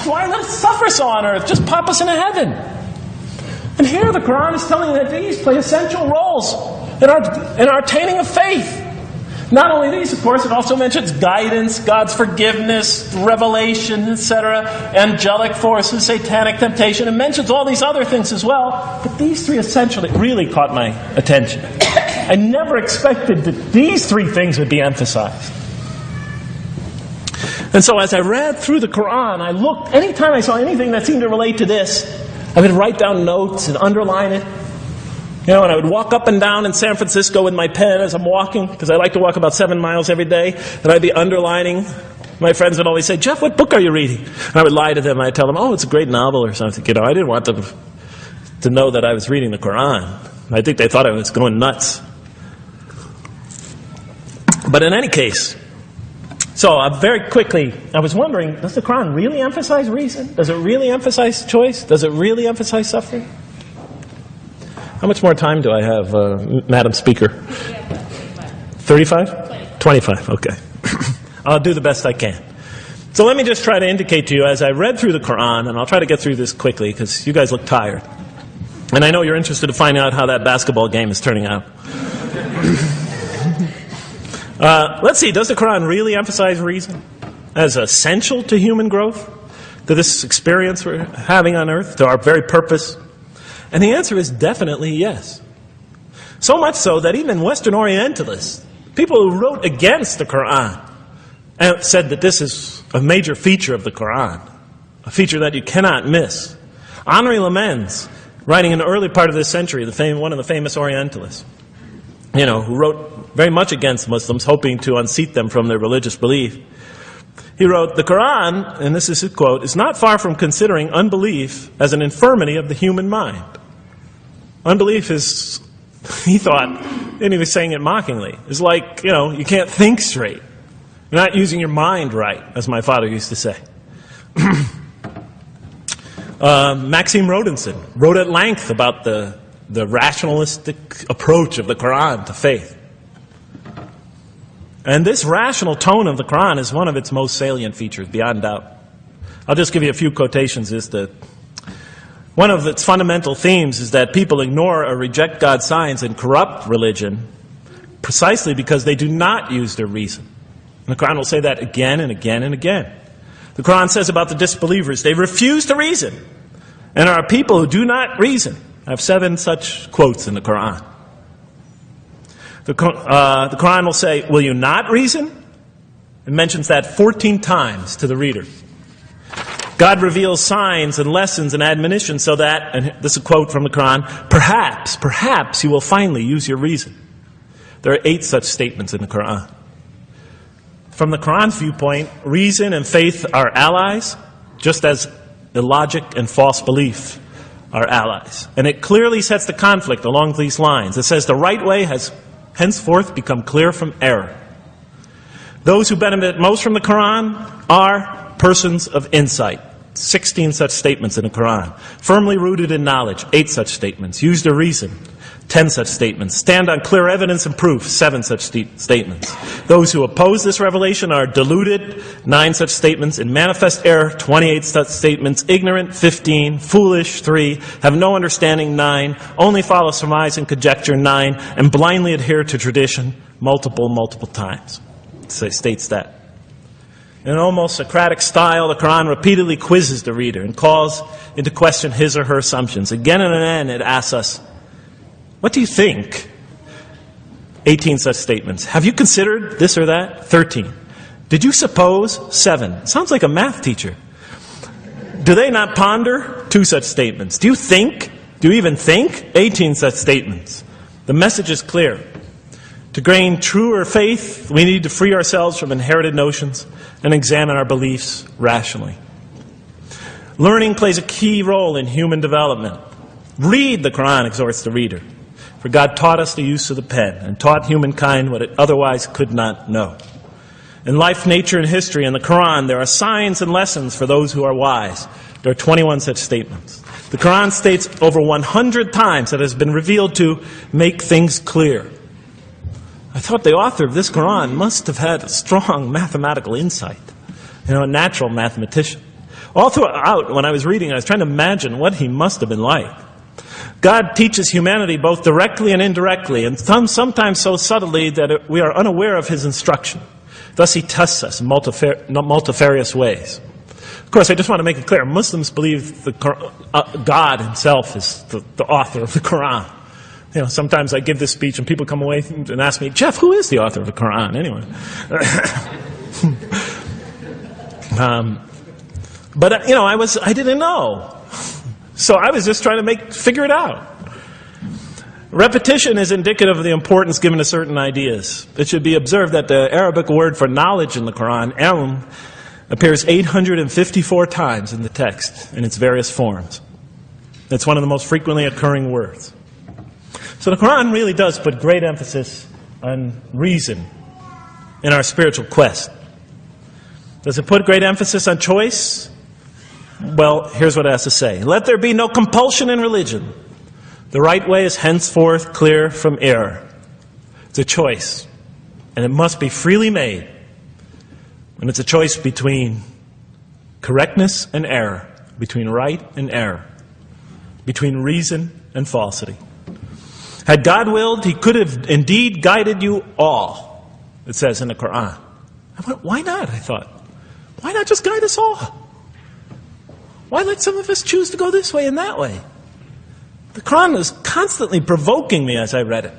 Why let us suffer so on earth? Just pop us into heaven. And here the Quran is telling that these play essential roles in our attaining of faith. Not only these, of course, it also mentions guidance, God's forgiveness, revelation, etc., angelic forces, satanic temptation. It mentions all these other things as well. But these three essentially really caught my attention. I never expected that these three things would be emphasized. And so as I read through the Quran, I looked, anytime I saw anything that seemed to relate to this, I would write down notes and underline it. And I would walk up and down in San Francisco with my pen as I'm walking, because I like to walk about 7 miles every day, and I'd be underlining. My friends would always say, "Jeff, what book are you reading?" And I would lie to them. I'd tell them, "Oh, it's a great novel or something." I didn't want them to know that I was reading the Quran. I think they thought I was going nuts. But in any case, so very quickly, I was wondering, does the Quran really emphasize reason? Does it really emphasize choice? Does it really emphasize suffering? How much more time do I have, Madam Speaker? 35? 25, okay. I'll do the best I can. So let me just try to indicate to you, as I read through the Quran, and I'll try to get through this quickly because you guys look tired. And I know you're interested to find out how that basketball game is turning out. Let's see, does the Quran really emphasize reason as essential to human growth, to this experience we're having on earth, to our very purpose? And the answer is definitely yes. So much so that even Western Orientalists, people who wrote against the Quran, and said that this is a major feature of the Quran, a feature that you cannot miss. Henri Lamens, writing in the early part of this century, one of the famous Orientalists, who wrote very much against Muslims, hoping to unseat them from their religious belief. He wrote, "The Quran," and this is his quote, "is not far from considering unbelief as an infirmity of the human mind." Unbelief is, he thought, and he was saying it mockingly, is like, you can't think straight. You're not using your mind right, as my father used to say. Maxime Rodinson wrote at length about the rationalistic approach of the Quran to faith. And this rational tone of the Quran is one of its most salient features, beyond doubt. I'll just give you a few quotations. One of its fundamental themes is that people ignore or reject God's signs and corrupt religion precisely because they do not use their reason. And the Quran will say that again and again and again. The Quran says about the disbelievers, they refuse to reason and are a people who do not reason. I have 7 such quotes in the Quran. The Quran will say, will you not reason? It mentions that 14 times to the reader. God reveals signs and lessons and admonitions so that, and this is a quote from the Quran, perhaps you will finally use your reason. There are 8 such statements in the Quran. From the Quran's viewpoint, reason and faith are allies, just as illogic and false belief are allies. And it clearly sets the conflict along these lines. It says the right way has henceforth become clear from error. Those who benefit most from the Quran are persons of insight. 16 such statements in the Quran. Firmly rooted in knowledge, 8 such statements. Use their reason, 10 such statements. Stand on clear evidence and proof, 7 such statements. Those who oppose this revelation are deluded, 9 such statements. In manifest error, 28 such statements. Ignorant, 15. Foolish, 3. Have no understanding, 9. Only follow surmise and conjecture, 9. And blindly adhere to tradition, multiple times. So it states that. In an almost Socratic style, the Quran repeatedly quizzes the reader and calls into question his or her assumptions. Again and again, it asks us, what do you think? 18 such statements. Have you considered this or that? 13. Did you suppose? 7. Sounds like a math teacher. Do they not ponder? 2 such statements. Do you think? Do you even think? 18 such statements. The message is clear. To gain truer faith, we need to free ourselves from inherited notions and examine our beliefs rationally. Learning plays a key role in human development. Read the Quran, exhorts the reader. For God taught us the use of the pen and taught humankind what it otherwise could not know. In life, nature, and history, in the Quran, there are signs and lessons for those who are wise. There are 21 such statements. The Quran states over 100 times that it has been revealed to make things clear. I thought the author of this Quran must have had a strong mathematical insight, a natural mathematician. All throughout, when I was reading, I was trying to imagine what he must have been like. God teaches humanity both directly and indirectly, and sometimes so subtly that we are unaware of his instruction. Thus he tests us in multifarious ways. Of course, I just want to make it clear, Muslims believe God himself is the author of the Quran. Sometimes I give this speech and people come away and ask me, Jeff, who is the author of the Quran anyway? But I didn't know. So I was just trying to figure it out. Repetition is indicative of the importance given to certain ideas. It should be observed that the Arabic word for knowledge in the Quran, ilm, appears 854 times in the text in its various forms. It's one of the most frequently occurring words. So the Quran really does put great emphasis on reason in our spiritual quest. Does it put great emphasis on choice? Well, here's what it has to say. Let there be no compulsion in religion. The right way is henceforth clear from error. It's a choice, and it must be freely made. And it's a choice between correctness and error, between right and error, between reason and falsity. Had God willed, He could have indeed guided you all, it says in the Quran. I went, why not? I thought. Why not just guide us all? Why let some of us choose to go this way and that way? The Quran was constantly provoking me as I read it.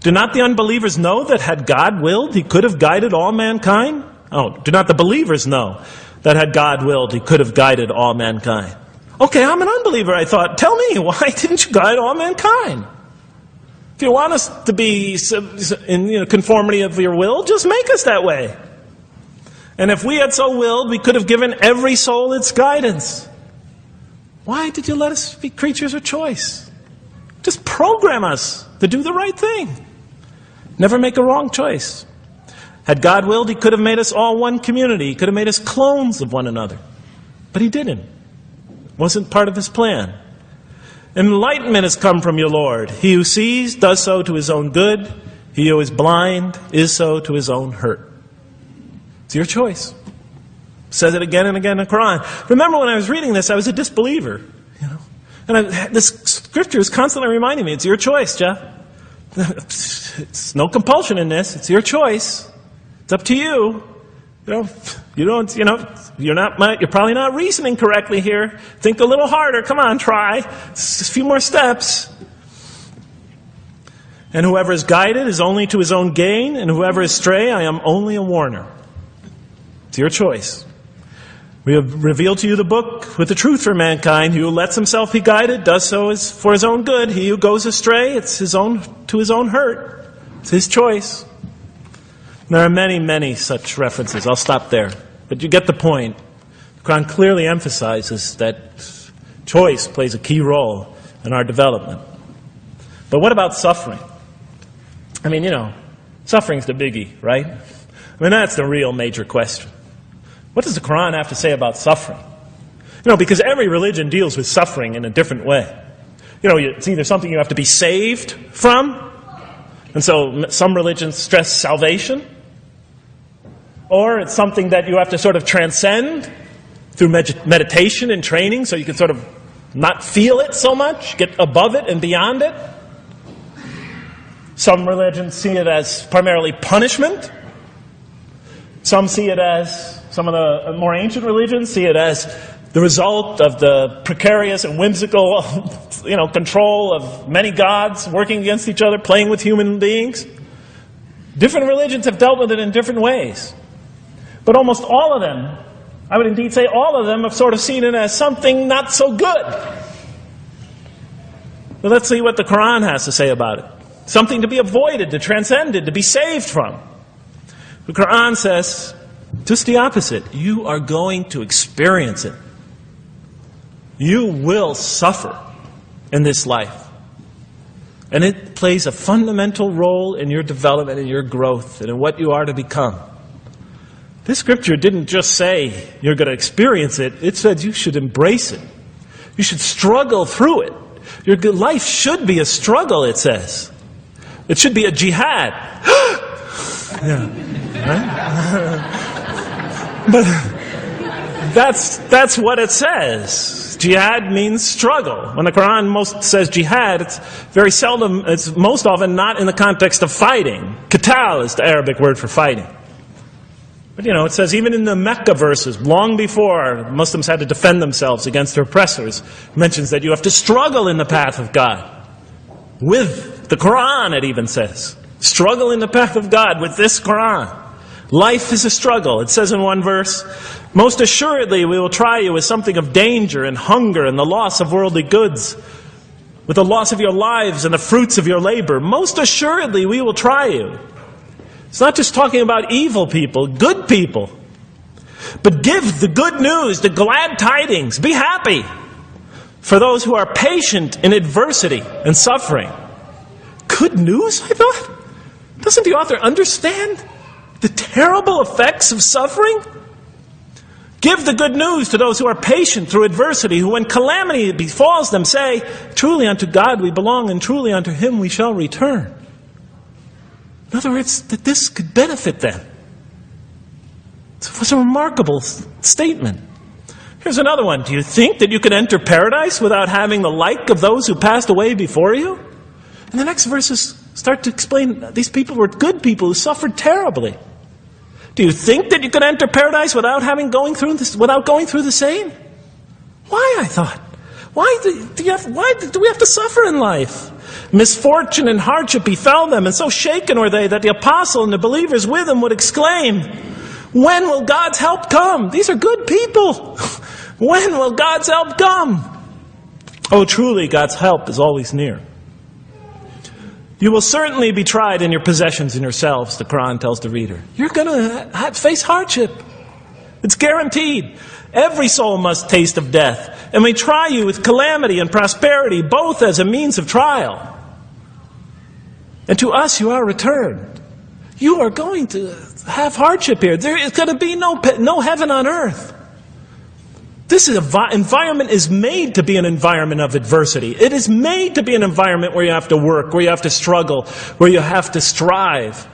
Do not the unbelievers know that had God willed, He could have guided all mankind? Oh, do not the believers know that had God willed, He could have guided all mankind? Okay, I'm an unbeliever, I thought. Tell me, why didn't you guide all mankind? If you want us to be in conformity of your will, just make us that way. And if we had so willed, we could have given every soul its guidance. Why did you let us be creatures of choice? Just program us to do the right thing. Never make a wrong choice. Had God willed, He could have made us all one community. He could have made us clones of one another. But He didn't. It wasn't part of His plan. Enlightenment has come from your Lord. He who sees does so to his own good. He who is blind is so to his own hurt. It's your choice. It says it again and again in the Quran. Remember when I was reading this, I was a disbeliever. And this scripture is constantly reminding me, it's your choice, Jeff. It's no compulsion in this. It's your choice. It's up to you. You're probably not reasoning correctly here. Think a little harder. Come on, try. It's just a few more steps. And whoever is guided is only to his own gain, and whoever is stray, I am only a warner. It's your choice. We have revealed to you the book with the truth for mankind. He who lets himself be guided does so is for his own good. He who goes astray, it's to his own hurt. It's his choice. There are many, many such references. I'll stop there. But you get the point. The Quran clearly emphasizes that choice plays a key role in our development. But what about suffering? I mean, suffering's the biggie, right? I mean, that's the real major question. What does the Quran have to say about suffering? Because every religion deals with suffering in a different way. It's either something you have to be saved from, and so some religions stress salvation, or it's something that you have to sort of transcend through meditation and training, so you can sort of not feel it so much, get above it and beyond it. Some religions see it as primarily punishment. Some see it as, some of the more ancient religions see it as the result of the precarious and whimsical, control of many gods working against each other, playing with human beings. Different religions have dealt with it in different ways. But almost all of them, I would indeed say all of them, have sort of seen it as something not so good. But let's see what the Quran has to say about it. Something to be avoided, to transcended, to be saved from. The Quran says just the opposite. You are going to experience it. You will suffer in this life. And it plays a fundamental role in your development, in your growth, and in what you are to become. This scripture didn't just say you're going to experience it. It said you should embrace it. You should struggle through it. Your life should be a struggle, it says. It should be a jihad. Yeah, right? But that's what it says. Jihad means struggle. When the Quran says jihad, it's very seldom, it's most often not in the context of fighting. Qital is the Arabic word for fighting. But it says even in the Mecca verses, long before Muslims had to defend themselves against their oppressors, it mentions that you have to struggle in the path of God. With the Quran, it even says. Struggle in the path of God with this Quran. Life is a struggle. It says in one verse, most assuredly we will try you with something of danger and hunger and the loss of worldly goods, with the loss of your lives and the fruits of your labor. Most assuredly we will try you. It's not just talking about evil people, good people. But give the good news, the glad tidings. Be happy for those who are patient in adversity and suffering. Good news, I thought? Doesn't the author understand the terrible effects of suffering? Give the good news to those who are patient through adversity, who when calamity befalls them say, truly unto God we belong, and truly unto Him we shall return. In other words, that this could benefit them. It was a remarkable statement. Here's another one. Do you think that you could enter paradise without having the like of those who passed away before you? And the next verses start to explain these people were good people who suffered terribly. Do you think that you could enter paradise without going through the same? Why, I thought? Why do we have to suffer in life? Misfortune and hardship befell them, and so shaken were they that the apostle and the believers with him would exclaim, when will God's help come? These are good people. When will God's help come? Oh, truly, God's help is always near. You will certainly be tried in your possessions and yourselves, the Quran tells the reader. You're going to face hardship. It's guaranteed. Every soul must taste of death. And we try you with calamity and prosperity, both as a means of trial. And to us you are returned. You are going to have hardship here. There is going to be no heaven on earth. This environment is made to be an environment of adversity. It is made to be an environment where you have to work, where you have to struggle, where you have to strive.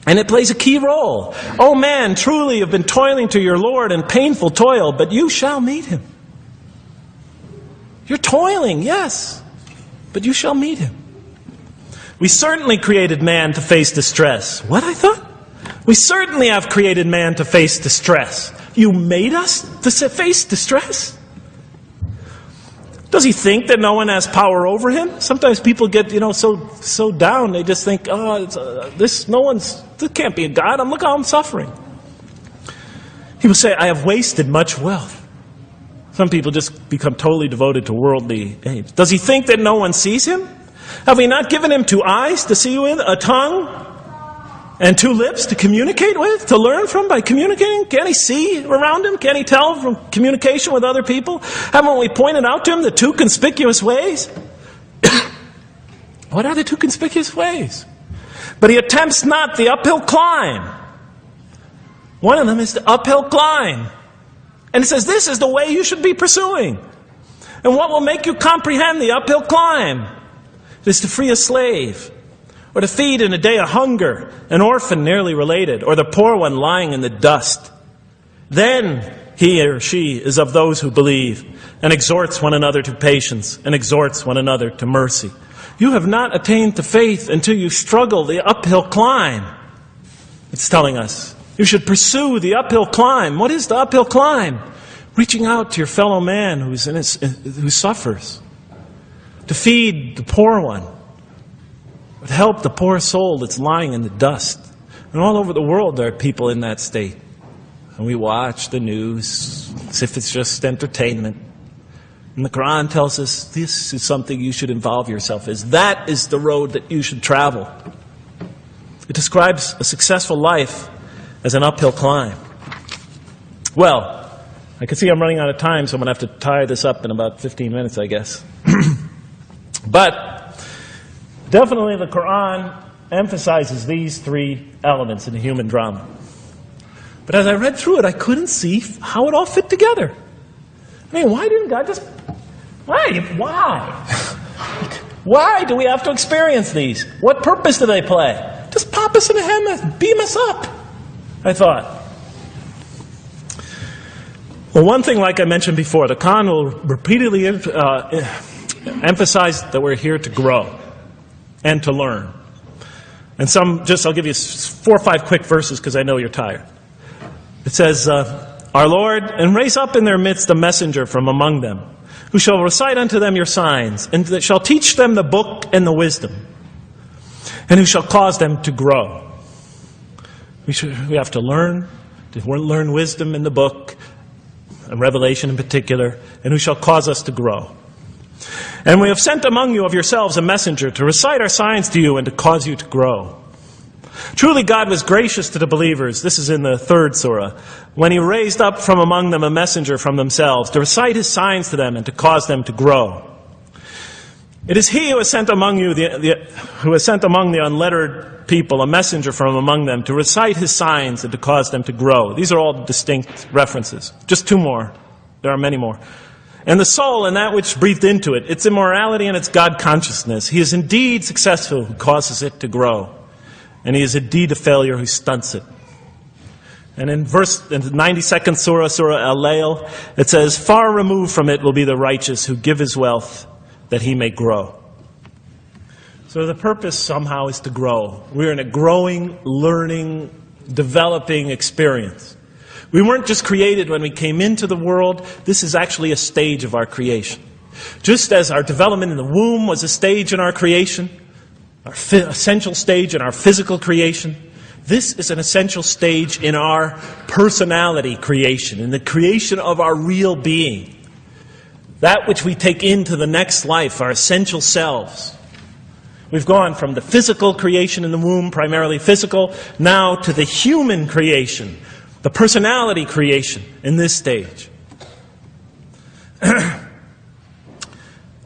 And it plays a key role. Oh man, truly you've been toiling to your Lord in painful toil, but you shall meet Him. You're toiling, yes, but you shall meet Him. We certainly created man to face distress. What, I thought? We certainly have created man to face distress. You made us to face distress? Does he think that no one has power over him? Sometimes people get, so down. They just think, this can't be a God. Look how I'm suffering. He will say, I have wasted much wealth. Some people just become totally devoted to worldly aims. Does he think that no one sees him? Have we not given him 2 eyes to see with, a tongue, and 2 lips to communicate with, to learn from by communicating? Can't he see around him? Can't he tell from communication with other people? Haven't we pointed out to him the 2 conspicuous ways? What are the 2 conspicuous ways? But he attempts not the uphill climb. One of them is the uphill climb. And it says this is the way you should be pursuing. And what will make you comprehend the uphill climb? It is to free a slave, or to feed in a day of hunger an orphan nearly related, or the poor one lying in the dust. Then he or she is of those who believe, and exhorts one another to patience, and exhorts one another to mercy. You have not attained to faith until you struggle the uphill climb. It's telling us you should pursue the uphill climb. What is the uphill climb? Reaching out to your fellow man who suffers, to feed the poor one, to help the poor soul that's lying in the dust. And all over the world there are people in that state. And we watch the news as if it's just entertainment. And the Quran tells us this is something you should involve yourself in. That is the road that you should travel. It describes a successful life as an uphill climb. Well, I can see I'm running out of time, so I'm going to have to tie this up in about 15 minutes, I guess. But definitely the Quran emphasizes these 3 elements in the human drama. But as I read through it, I couldn't see how it all fit together. I mean, why didn't God just... Why? Why do we have to experience these? What purpose do they play? Just pop us in the head, beam us up, I thought. Well, one thing, like I mentioned before, the Quran will repeatedly emphasize that we're here to grow and to learn. And I'll give you 4 or 5 quick verses because I know you're tired. It says, Our Lord, and raise up in their midst a messenger from among them, who shall recite unto them your signs, and that shall teach them the book and the wisdom, and who shall cause them to grow. We have to learn wisdom in the book, and Revelation in particular, and who shall cause us to grow. And we have sent among you of yourselves a messenger to recite our signs to you and to cause you to grow. Truly God was gracious to the believers, this is in the 3rd surah, when he raised up from among them a messenger from themselves to recite his signs to them and to cause them to grow. It is he who has sent among you, who has sent among the unlettered people a messenger from among them to recite his signs and to cause them to grow. These are all distinct references. Just two more. There are many more. And the soul and that which breathed into it, its immorality and its God consciousness. He is indeed successful who causes it to grow. And he is indeed a failure who stunts it. And in the 92nd Surah, Surah Al-Layl, it says, far removed from it will be the righteous who give his wealth that he may grow. So the purpose somehow is to grow. We're in a growing, learning, developing experience. We weren't just created when we came into the world. This is actually a stage of our creation. Just as our development in the womb was a stage in our creation, our essential stage in our physical creation, this is an essential stage in our personality creation, in the creation of our real being. That which we take into the next life, our essential selves. We've gone from the physical creation in the womb, primarily physical, now to the human creation, the personality creation in this stage. I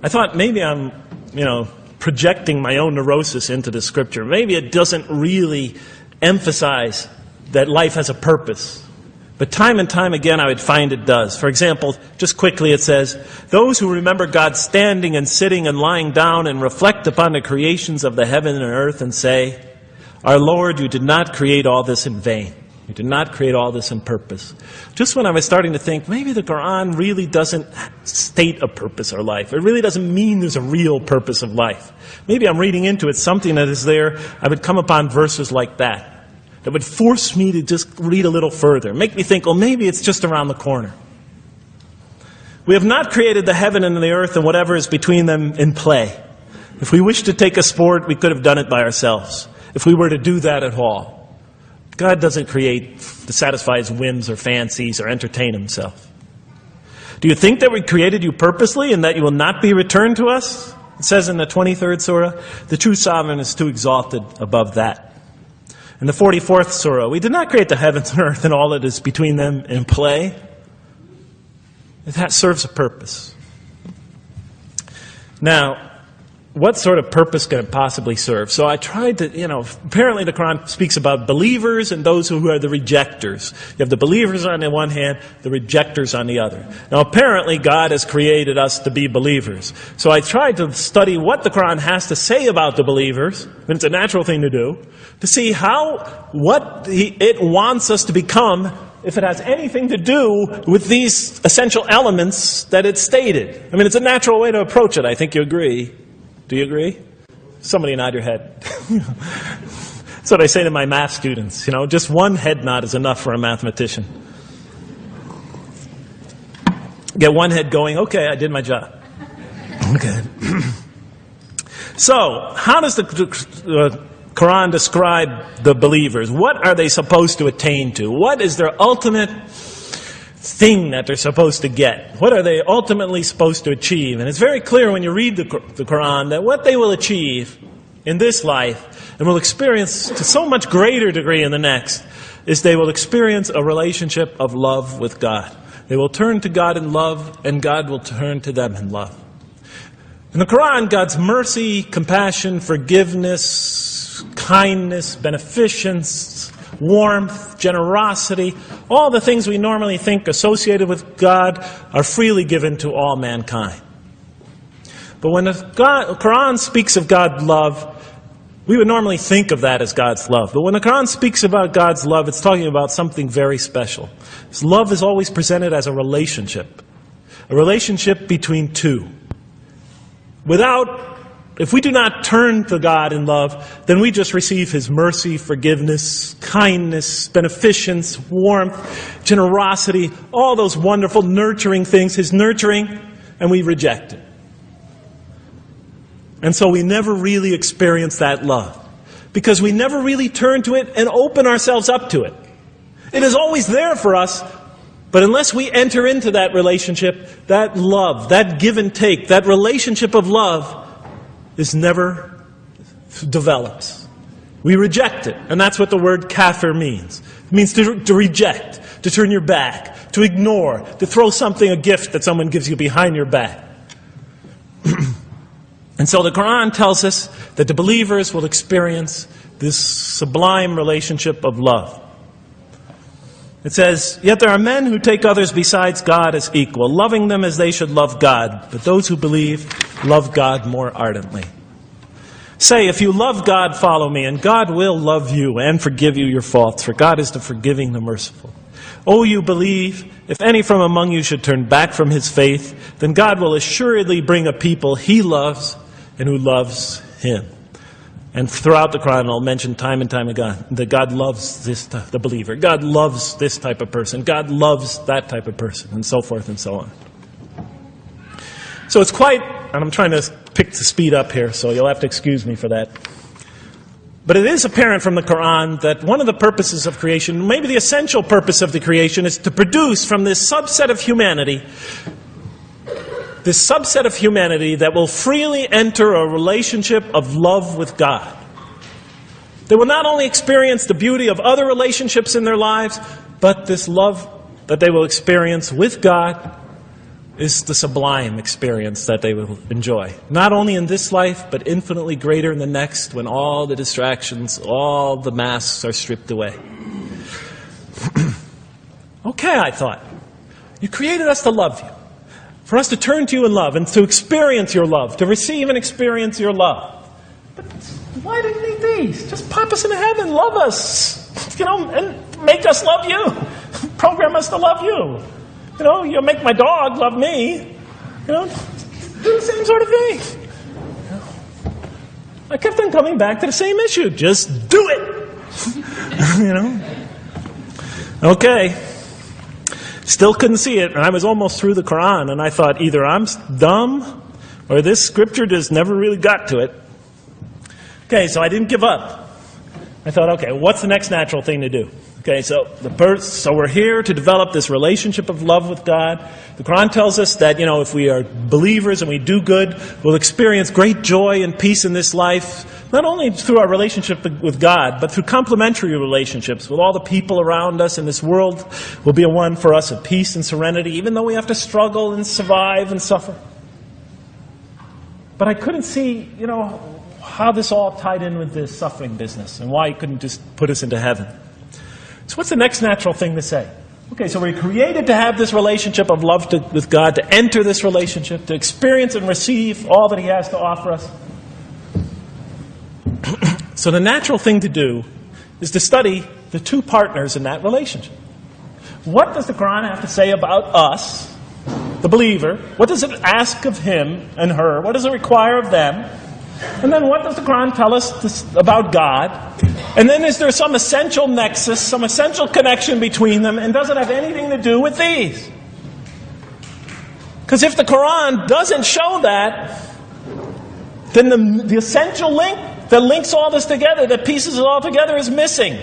thought maybe I'm, projecting my own neurosis into the scripture. Maybe it doesn't really emphasize that life has a purpose. But time and time again I would find it does. For example, just quickly it says, those who remember God standing and sitting and lying down and reflect upon the creations of the heaven and earth and say, our Lord, you did not create all this in vain. You did not create all this in purpose. Just when I was starting to think, maybe the Quran really doesn't state a purpose of life. It really doesn't mean there's a real purpose of life. Maybe I'm reading into it something that is there. I would come upon verses like that would force me to just read a little further. Make me think, maybe it's just around the corner. We have not created the heaven and the earth and whatever is between them in play. If we wished to take a sport, we could have done it by ourselves. If we were to do that at all. God doesn't create to satisfy his whims or fancies or entertain himself. Do you think that we created you purposely and that you will not be returned to us? It says in the 23rd Surah, the true sovereign is too exalted above that. In the 44th Surah, we did not create the heavens and earth and all that is between them in play. That serves a purpose. Now, what sort of purpose can it possibly serve? So I tried to, apparently the Quran speaks about believers and those who are the rejectors. You have the believers on the one hand, the rejectors on the other. Now apparently God has created us to be believers. So I tried to study what the Quran has to say about the believers, and it's a natural thing to do, to see what it wants us to become, if it has anything to do with these essential elements that it stated. I mean, it's a natural way to approach it. I think you agree. Do you agree? Somebody nod your head. That's what I say to my math students. Just one head nod is enough for a mathematician. Get one head going. Okay, I did my job. Okay. So, how does the Quran describe the believers? What are they supposed to attain to? What is their ultimate thing that they're supposed to get? What are they ultimately supposed to achieve? And it's very clear when you read the Quran that what they will achieve in this life and will experience to so much greater degree in the next is they will experience a relationship of love with God. They will turn to God in love and God will turn to them in love. In the Quran, God's mercy, compassion, forgiveness, kindness, beneficence, warmth, generosity, all the things we normally think associated with God are freely given to all mankind. But when the Quran speaks of God's love, we would normally think of that as God's love. But when the Quran speaks about God's love, it's talking about something very special. His love is always presented as a relationship between two. If we do not turn to God in love, then we just receive his mercy, forgiveness, kindness, beneficence, warmth, generosity, all those wonderful nurturing things, his nurturing, and we reject it. And so we never really experience that love, because we never really turn to it and open ourselves up to it. It is always there for us, but unless we enter into that relationship, that love, that give and take, that relationship of love, is never develops. We reject it. And that's what the word kafir means. It means to reject, to turn your back, to ignore, to throw a gift that someone gives you behind your back. And so the Quran tells us that the believers will experience this sublime relationship of love. It says, "Yet there are men who take others besides God as equal, loving them as they should love God. But those who believe love God more ardently. Say, if you love God, follow me, and God will love you and forgive you your faults, for God is the forgiving, the merciful. O you believe, if any from among you should turn back from his faith, then God will assuredly bring a people he loves and who loves him." And throughout the Quran, I'll mention time and time again that God loves the believer. God loves this type of person. God loves that type of person, and so forth and so on. So it's quite, and I'm trying to pick the speed up here, so you'll have to excuse me for that. But it is apparent from the Quran that one of the purposes of creation, maybe the essential purpose of the creation, is to produce from this subset of humanity that will freely enter a relationship of love with God. They will not only experience the beauty of other relationships in their lives, but this love that they will experience with God is the sublime experience that they will enjoy. Not only in this life, but infinitely greater in the next, when all the distractions, all the masks are stripped away. Okay, I thought. You created us to love you. For us to turn to you in love and to experience your love, to receive and experience your love. But why do you need these? Just pop us into heaven, love us, and make us love you. Program us to love you. You'll make my dog love me. Do the same sort of thing. I kept on coming back to the same issue. Just do it. Okay. Still couldn't see it, and I was almost through the Quran, and I thought either I'm dumb or this scripture just never really got to it. Okay, so I didn't give up. I thought, okay, what's the next natural thing to do? Okay, so we're here to develop this relationship of love with God. The Quran tells us that, if we are believers and we do good, we'll experience great joy and peace in this life, not only through our relationship with God, but through complementary relationships with all the people around us in this world will be a one for us of peace and serenity, even though we have to struggle and survive and suffer. But I couldn't see, how this all tied in with this suffering business and why he couldn't just put us into heaven. So what's the next natural thing to say? Okay, so we're created to have this relationship of love with God, to enter this relationship, to experience and receive all that he has to offer us. So the natural thing to do is to study the two partners in that relationship. What does the Quran have to say about us, the believer? What does it ask of him and her? What does it require of them? And then what does the Quran tell us about God? And then is there some essential nexus, some essential connection between them, and does it have anything to do with these? Because if the Quran doesn't show that, then the essential link that links all this together, that pieces it all together, is missing.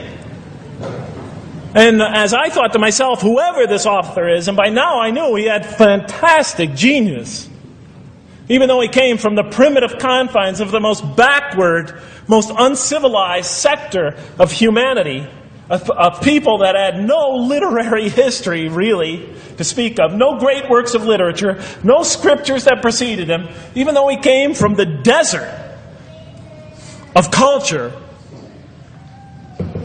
And as I thought to myself, whoever this author is, and by now I knew he had fantastic genius, even though he came from the primitive confines of the most backward, most uncivilized sector of humanity, of people that had no literary history, really, to speak of, no great works of literature, no scriptures that preceded him, even though he came from the desert of culture,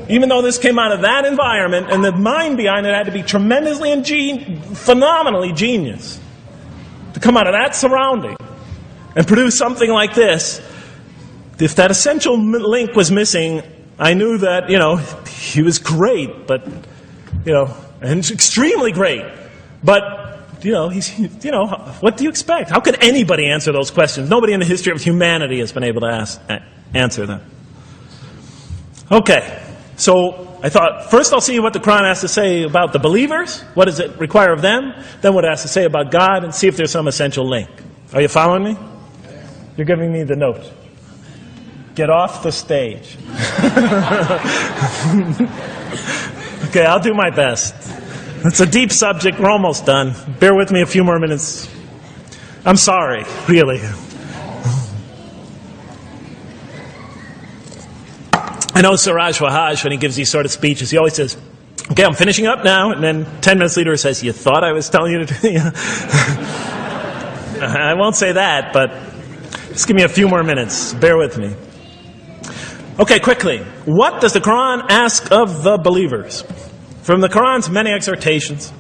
even though this came out of that environment, and the mind behind it had to be tremendously and phenomenally genius to come out of that surrounding and produce something like this. If that essential link was missing, I knew that, he was great, but, and extremely great. But, what do you expect? How could anybody answer those questions? Nobody in the history of humanity has been able to answer them. Okay, so I thought, first I'll see what the Quran has to say about the believers. What does it require of them? Then what it has to say about God, and see if there's some essential link. Are you following me? You're giving me the note. Get off the stage. Okay, I'll do my best. It's a deep subject. We're almost done. Bear with me a few more minutes. I'm sorry, really. I know Siraj Wahaj, when he gives these sort of speeches, he always says, okay, I'm finishing up now. And then 10 minutes later he says, you thought I was telling you to do it? I won't say that, but Just give me a few more minutes. Bear with me. Okay, quickly. What does the Quran ask of the believers? From the Quran's many exhortations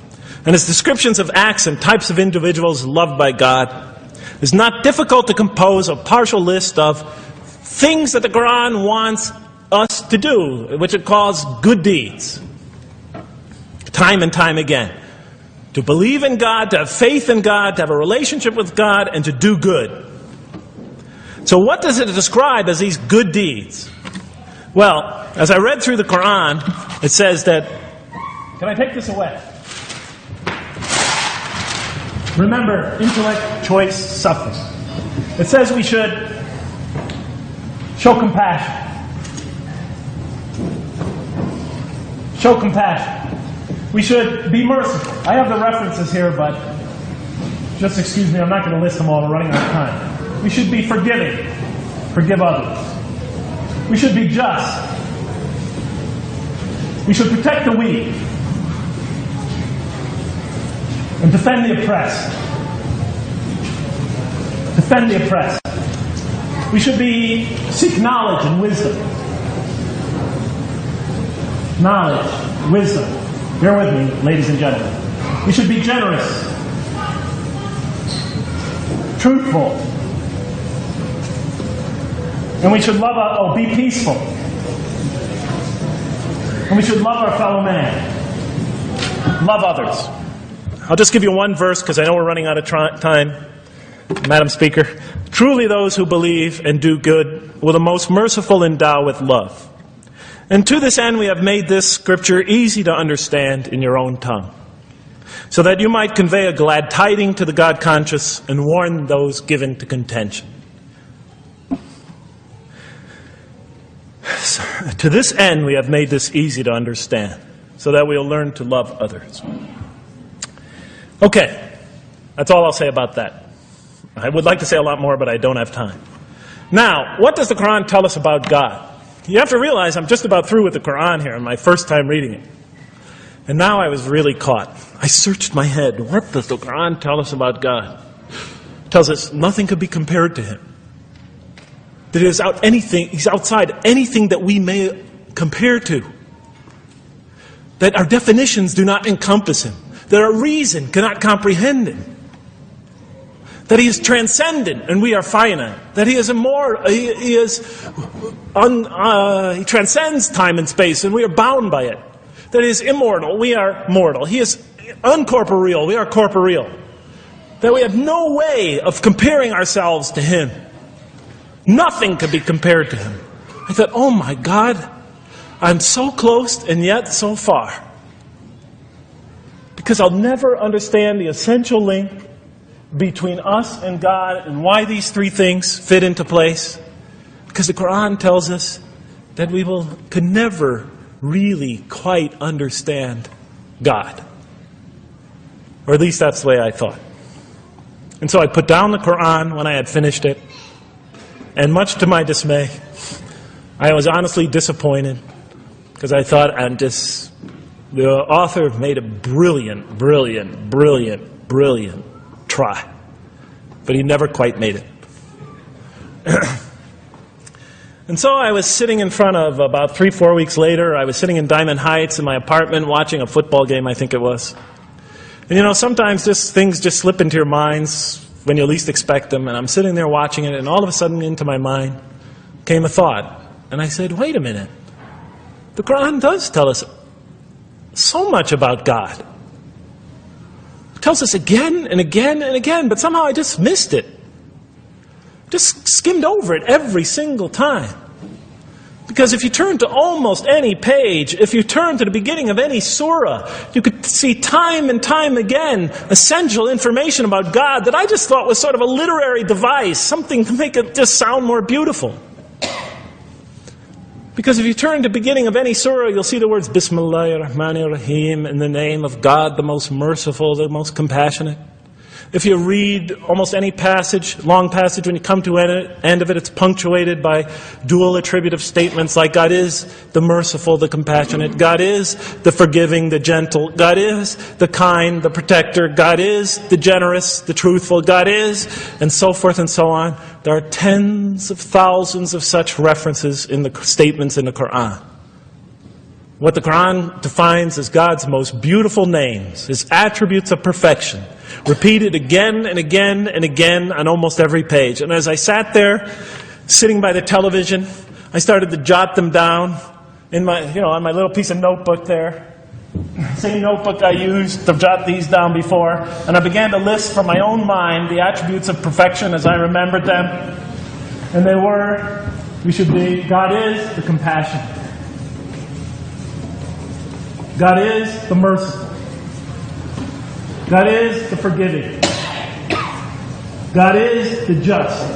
and its descriptions of acts and types of individuals loved by God, it's not difficult to compose a partial list of things that the Quran wants us to do, which it calls good deeds. Time and time again. To believe in God, to have faith in God, to have a relationship with God, and to do good. So what does it describe as these good deeds? Well, as I read through the Quran, it says that... Can I take this away? Remember, intellect, choice, suffering. It says we should show compassion. Show compassion. We should be merciful. I have the references here, but just excuse me, I'm not going to list them all. We're running out of time. We should be forgiving. Forgive others. We should be just. We should protect the weak. And defend the oppressed. Defend the oppressed. We should seek knowledge and wisdom. Knowledge, wisdom. Bear with me, ladies and gentlemen. We should be generous, truthful, and we should be peaceful. And we should love our fellow man. Love others. I'll just give you one verse because I know we're running out of time, Madam Speaker. Truly those who believe and do good will the most merciful endow with love. And to this end we have made this scripture easy to understand in your own tongue, so that you might convey a glad tiding to the God-conscious and warn those given to contention. To this end we have made this easy to understand, so that we'll learn to love others. Okay, that's all I'll say about that. I would like to say a lot more, but I don't have time. Now, what does the Quran tell us about God? You have to realize I'm just about through with the Quran here, on my first time reading it. And now I was really caught. I searched my head. What does the Quran tell us about God? It tells us nothing could be compared to Him. That He's outside anything that we may compare to. That our definitions do not encompass Him. That our reason cannot comprehend Him. That He is transcendent and we are finite. That He is immortal. He transcends time and space and we are bound by it. That He is immortal, we are mortal. He is uncorporeal, we are corporeal. That we have no way of comparing ourselves to Him. Nothing could be compared to Him. I thought, oh my God, I'm so close and yet so far. Because I'll never understand the essential link between us and God and why these three things fit into place. Because the Quran tells us that we could never really quite understand God. Or at least that's the way I thought. And so I put down the Quran when I had finished it. And much to my dismay, I was honestly disappointed. Because I thought, the author made a brilliant try. But he never quite made it. And so I was sitting in front of, about 3-4 weeks later, I was sitting in Diamond Heights in my apartment watching a football game, I think it was. And sometimes things just slip into your minds when you least expect them. And I'm sitting there watching it, and all of a sudden into my mind came a thought. And I said, wait a minute. The Quran does tell us so much about God. It tells us again and again and again, but somehow I just missed it. Just skimmed over it every single time. Because if you turn to almost any page, if you turn to the beginning of any surah, you could see time and time again essential information about God that I just thought was sort of a literary device, something to make it just sound more beautiful. Because if you turn to the beginning of any surah, you'll see the words Bismillahir Rahmanir Rahim, in the name of God, the most merciful, the most compassionate. If you read almost any passage, long passage, when you come to the end of it, it's punctuated by dual attributive statements like God is the merciful, the compassionate, God is the forgiving, the gentle, God is the kind, the protector, God is the generous, the truthful, God is, and so forth and so on. There are tens of thousands of such references in the statements in the Quran. What the Quran defines as God's most beautiful names, His attributes of perfection, repeated again and again and again on almost every page. And as I sat there, sitting by the television, I started to jot them down in my, on my little piece of notebook there. Same notebook I used to jot these down before. And I began to list from my own mind the attributes of perfection as I remembered them. And they were, God is the compassionate. God is the merciful. God is the forgiving. God is the just,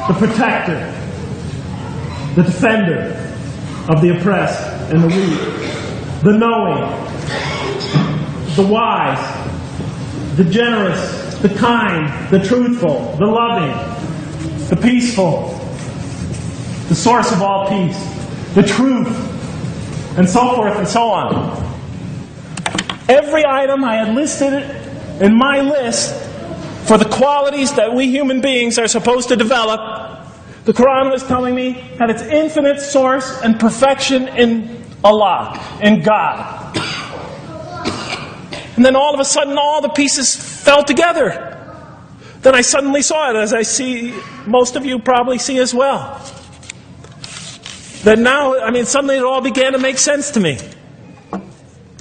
the protector, the defender of the oppressed and the weak, the knowing, the wise, the generous, the kind, the truthful, the loving, the peaceful, the source of all peace, the truth, and so forth and so on. Every item I had listed in my list for the qualities that we human beings are supposed to develop, the Quran was telling me had its infinite source and perfection in Allah, in God. And then all of a sudden all the pieces fell together. Then I suddenly saw it, as I see most of you probably see as well. That now, suddenly it all began to make sense to me.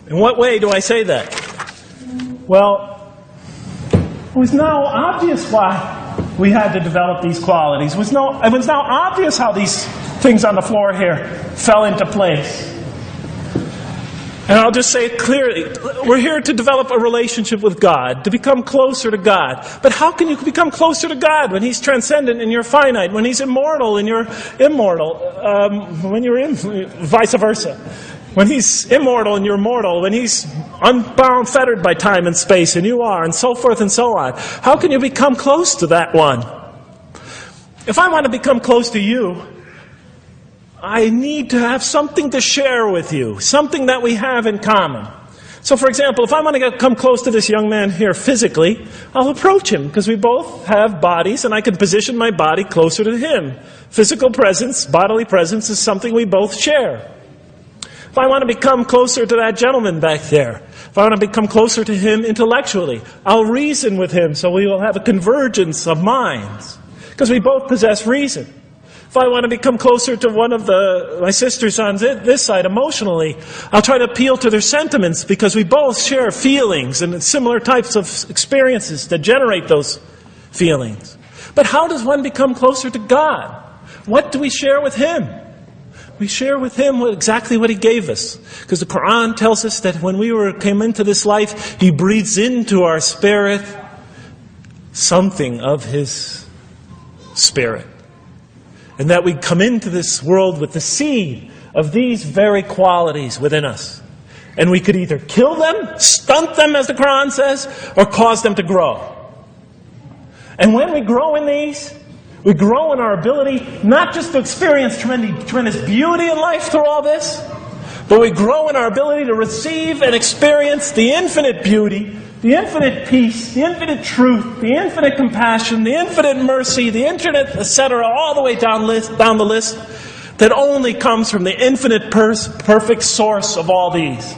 In what way do I say that? Well, it was now obvious why we had to develop these qualities. It was now obvious how these things on the floor here fell into place. And I'll just say it clearly. We're here to develop a relationship with God, to become closer to God. But how can you become closer to God when He's transcendent and you're finite, when He's immortal and you're immortal, when you're vice versa? When He's immortal and you're mortal, when He's unbound, fettered by time and space and you are, and so forth and so on. How can you become close to that one? If I want to become close to you, I need to have something to share with you, something that we have in common. So, for example, if I want to come close to this young man here physically, I'll approach him because we both have bodies and I can position my body closer to him. Physical presence, bodily presence is something we both share. If I want to become closer to that gentleman back there, if I want to become closer to him intellectually, I'll reason with him so we will have a convergence of minds because we both possess reason. If I want to become closer to one of my sisters on this side emotionally, I'll try to appeal to their sentiments because we both share feelings and similar types of experiences that generate those feelings. But how does one become closer to God? What do we share with Him? We share with Him exactly what He gave us. Because the Quran tells us that when we came into this life, He breathes into our spirit something of His Spirit. And that we come into this world with the seed of these very qualities within us. And we could either kill them, stunt them as the Quran says, or cause them to grow. And when we grow in these, we grow in our ability not just to experience tremendous beauty in life through all this, but we grow in our ability to receive and experience the infinite beauty, the infinite peace, the infinite truth, the infinite compassion, the infinite mercy, the infinite, etc., all the way down the list, that only comes from the infinite perfect source of all these.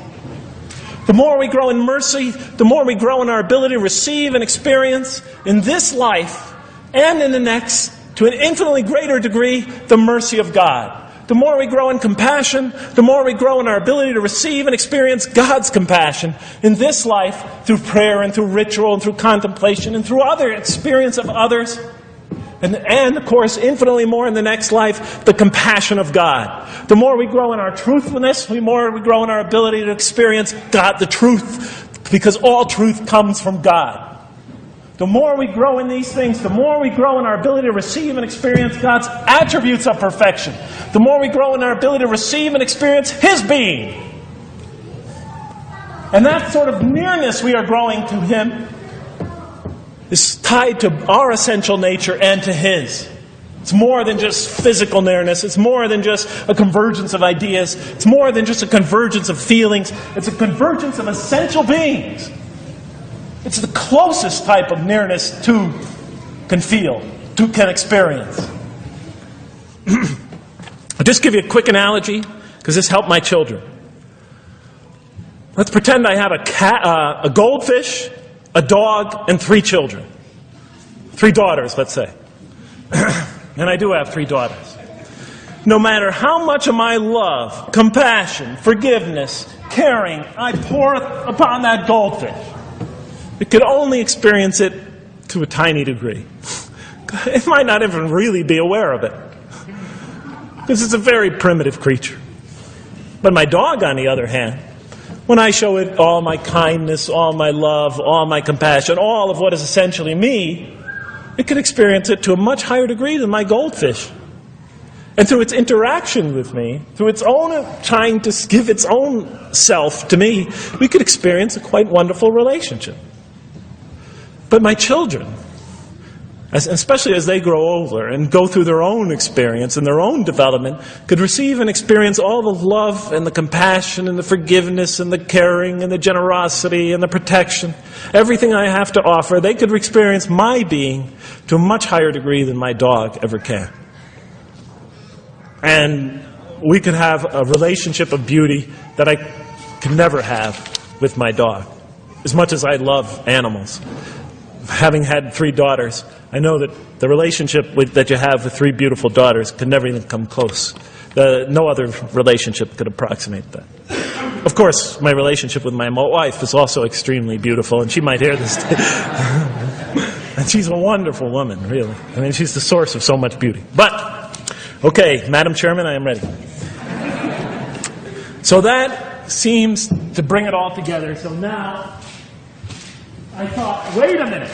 The more we grow in mercy, the more we grow in our ability to receive and experience in this life and in the next, to an infinitely greater degree, the mercy of God. The more we grow in compassion, the more we grow in our ability to receive and experience God's compassion in this life through prayer and through ritual and through contemplation and through other experience of others. And of course, infinitely more in the next life, the compassion of God. The more we grow in our truthfulness, the more we grow in our ability to experience God, the truth, because all truth comes from God. The more we grow in these things, the more we grow in our ability to receive and experience God's attributes of perfection. The more we grow in our ability to receive and experience His being. And that sort of nearness we are growing to Him is tied to our essential nature and to His. It's more than just physical nearness. It's more than just a convergence of ideas. It's more than just a convergence of feelings. It's a convergence of essential beings. It's the closest type of nearness two can feel, two can experience. I'll just give you a quick analogy, because this helped my children. Let's pretend I have a goldfish, a dog, and 3 children. 3 daughters, let's say. And I do have 3 daughters. No matter how much of my love, compassion, forgiveness, caring I pour upon that goldfish, it could only experience it to a tiny degree. It might not even really be aware of it, because it's a very primitive creature. But my dog, on the other hand, when I show it all my kindness, all my love, all my compassion, all of what is essentially me, it can experience it to a much higher degree than my goldfish. And through its interaction with me, through its own trying to give its own self to me, we could experience a quite wonderful relationship. But my children, especially as they grow older and go through their own experience and their own development, could receive and experience all the love and the compassion and the forgiveness and the caring and the generosity and the protection. Everything I have to offer, they could experience my being to a much higher degree than my dog ever can. And we could have a relationship of beauty that I could never have with my dog. As much as I love animals, having had 3 daughters, I know that the relationship that you have with 3 beautiful daughters could never even come close. No other relationship could approximate that. Of course, my relationship with my wife is also extremely beautiful, and she might hear this. And she's a wonderful woman, really. I mean, she's the source of so much beauty. But, okay, Madam Chairman, I am ready. So that seems to bring it all together. So now, I thought, wait a minute.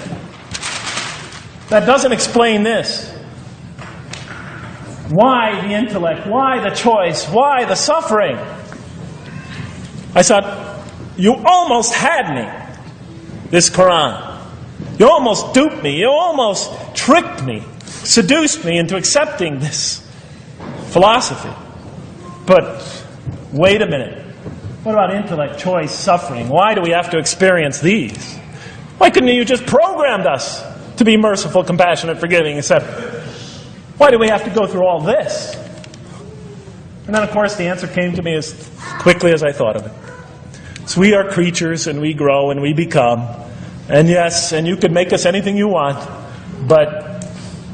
That doesn't explain this. Why the intellect? Why the choice? Why the suffering? I thought, you almost had me, this Quran. You almost duped me. You almost tricked me, seduced me into accepting this philosophy. But wait a minute. What about intellect, choice, suffering? Why do we have to experience these? Why couldn't you just programmed us to be merciful, compassionate, forgiving, etc.? Why do we have to go through all this? And then, of course, the answer came to me as quickly as I thought of it. So we are creatures, and we grow, and we become. And yes, and you can make us anything you want, but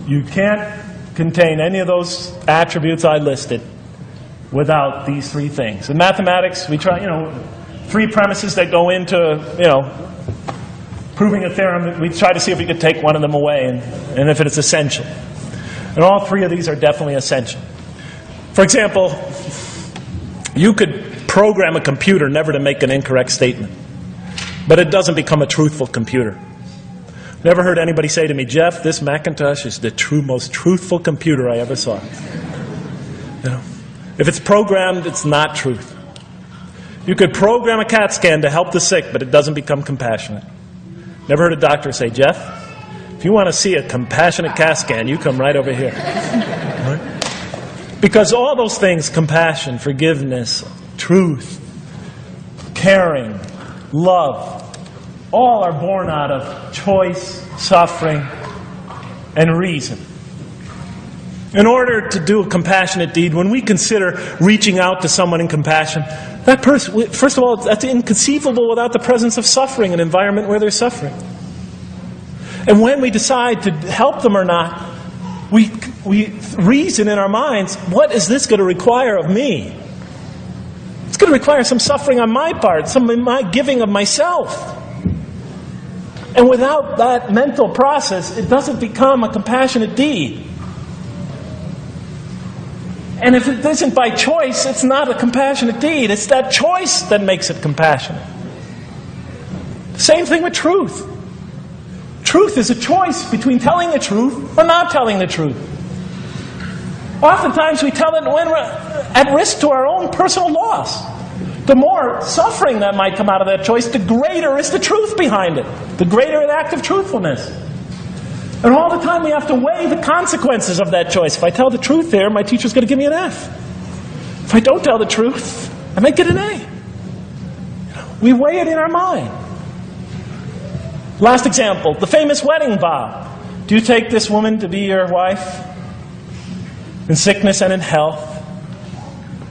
you can't contain any of those attributes I listed without these 3 things. In mathematics, we try, 3 premises that go into, proving a theorem. We try to see if we could take one of them away, and if it's essential. And all 3 of these are definitely essential. For example, you could program a computer never to make an incorrect statement, but it doesn't become a truthful computer. Never heard anybody say to me, Jeff, this Macintosh is the most truthful computer I ever saw. If it's programmed, it's not truth. You could program a CAT scan to help the sick, but it doesn't become compassionate. Never heard a doctor say, Jeff, if you want to see a compassionate CAT scan, you come right over here. Right? Because all those things, compassion, forgiveness, truth, caring, love, all are born out of choice, suffering, and reason. In order to do a compassionate deed, when we consider reaching out to someone in compassion, that person, first of all, that's inconceivable without the presence of suffering, an environment where there's suffering. And when we decide to help them or not, we reason in our minds, what is this going to require of me? It's going to require some suffering on my part, some in my giving of myself. And without that mental process, it doesn't become a compassionate deed. And if it isn't by choice, it's not a compassionate deed. It's that choice that makes it compassionate. Same thing with truth. Truth is a choice between telling the truth or not telling the truth. Oftentimes we tell it when we're at risk to our own personal loss. The more suffering that might come out of that choice, the greater is the truth behind it. The greater the act of truthfulness. And all the time we have to weigh the consequences of that choice. If I tell the truth here, my teacher's going to give me an F. If I don't tell the truth, I might get an A. We weigh it in our mind. Last example, the famous wedding vow. Do you take this woman to be your wife? In sickness and in health,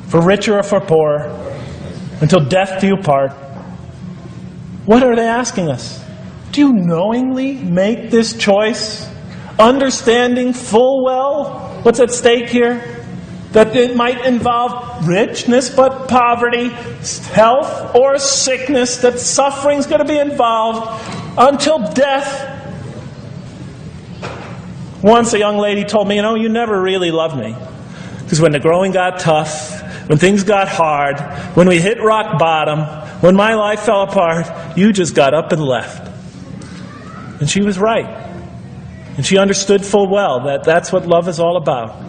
for richer or for poorer, until death do you part. What are they asking us? Do you knowingly make this choice, understanding full well what's at stake here? That it might involve richness but poverty, health or sickness, that suffering's going to be involved until death. Once a young lady told me, you never really loved me. Because when the growing got tough, when things got hard, when we hit rock bottom, when my life fell apart, you just got up and left. And she was right. And she understood full well that that's what love is all about.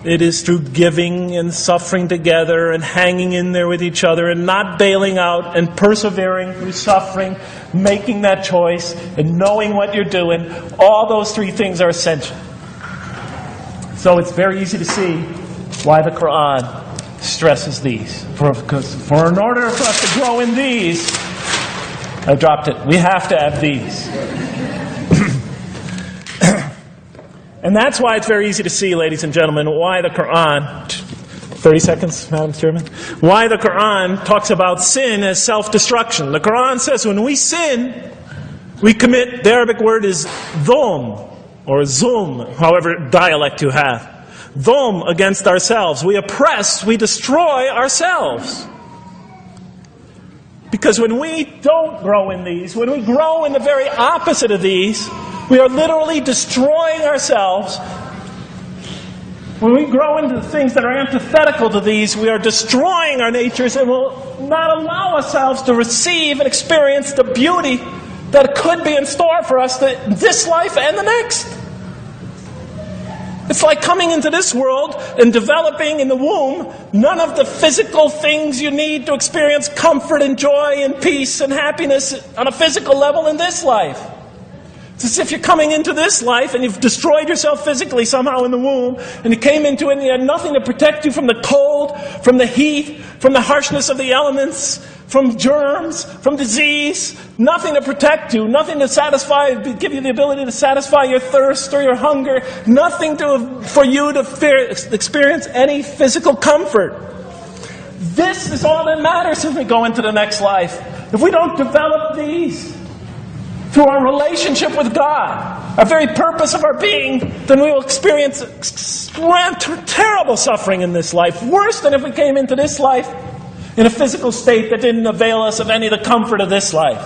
It is through giving and suffering together and hanging in there with each other and not bailing out and persevering through suffering, making that choice and knowing what you're doing. All those three things are essential. So it's very easy to see why the Quran stresses these. For in order for us to grow in these, I dropped it. We have to have these. And that's why it's very easy to see, ladies and gentlemen, why the Quran, 30 seconds, Madam Chairman, why the Quran talks about sin as self-destruction. The Quran says when we sin, we commit, the Arabic word is dhulm, or zulm, however dialect you have. Dhulm against ourselves. We oppress, we destroy ourselves. Because when we don't grow in these, when we grow in the very opposite of these, we are literally destroying ourselves. When we grow into the things that are antithetical to these, we are destroying our natures and will not allow ourselves to receive and experience the beauty that could be in store for us this life and the next. It's like coming into this world and developing in the womb none of the physical things you need to experience comfort and joy and peace and happiness on a physical level in this life. It's as if you're coming into this life and you've destroyed yourself physically somehow in the womb, and you came into it and you had nothing to protect you from the cold, from the heat, from the harshness of the elements, from germs, from disease. Nothing to protect you, nothing to satisfy, give you the ability to satisfy your thirst or your hunger, nothing for you to experience any physical comfort. This is all that matters as we go into the next life. If we don't develop these through our relationship with God, our very purpose of our being, then we will experience terrible suffering in this life, worse than if we came into this life in a physical state that didn't avail us of any of the comfort of this life.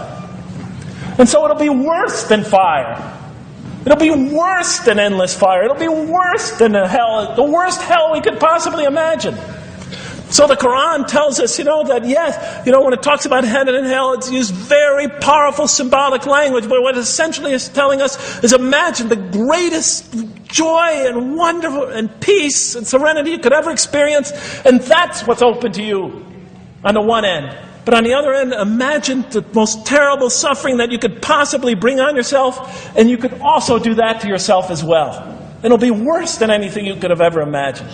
And so it'll be worse than fire. It'll be worse than endless fire. It'll be worse than hell, the worst hell we could possibly imagine. So the Quran tells us, that yes, when it talks about heaven and hell, it's used very powerful symbolic language, but what it essentially is telling us is imagine the greatest joy and wonder and peace and serenity you could ever experience, and that's what's open to you on the one end. But on the other end, imagine the most terrible suffering that you could possibly bring on yourself, and you could also do that to yourself as well. It'll be worse than anything you could have ever imagined.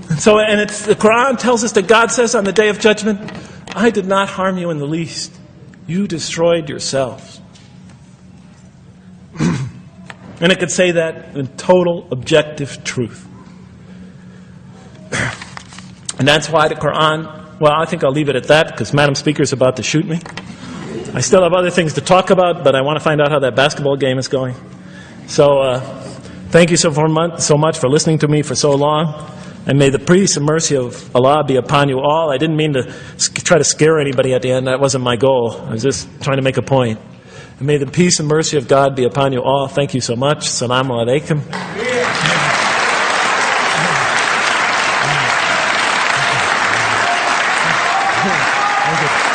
And so, the Quran tells us that God says on the Day of Judgment, I did not harm you in the least. You destroyed yourselves. And it could say that in total objective truth. And that's why the Quran, well, I think I'll leave it at that because Madam Speaker is about to shoot me. I still have other things to talk about, but I want to find out how that basketball game is going. So, thank you so much for listening to me for so long. And may the peace and mercy of Allah be upon you all. I didn't mean to try to scare anybody at the end. That wasn't my goal. I was just trying to make a point. And may the peace and mercy of God be upon you all. Thank you so much. Assalamu alaikum. Thank you.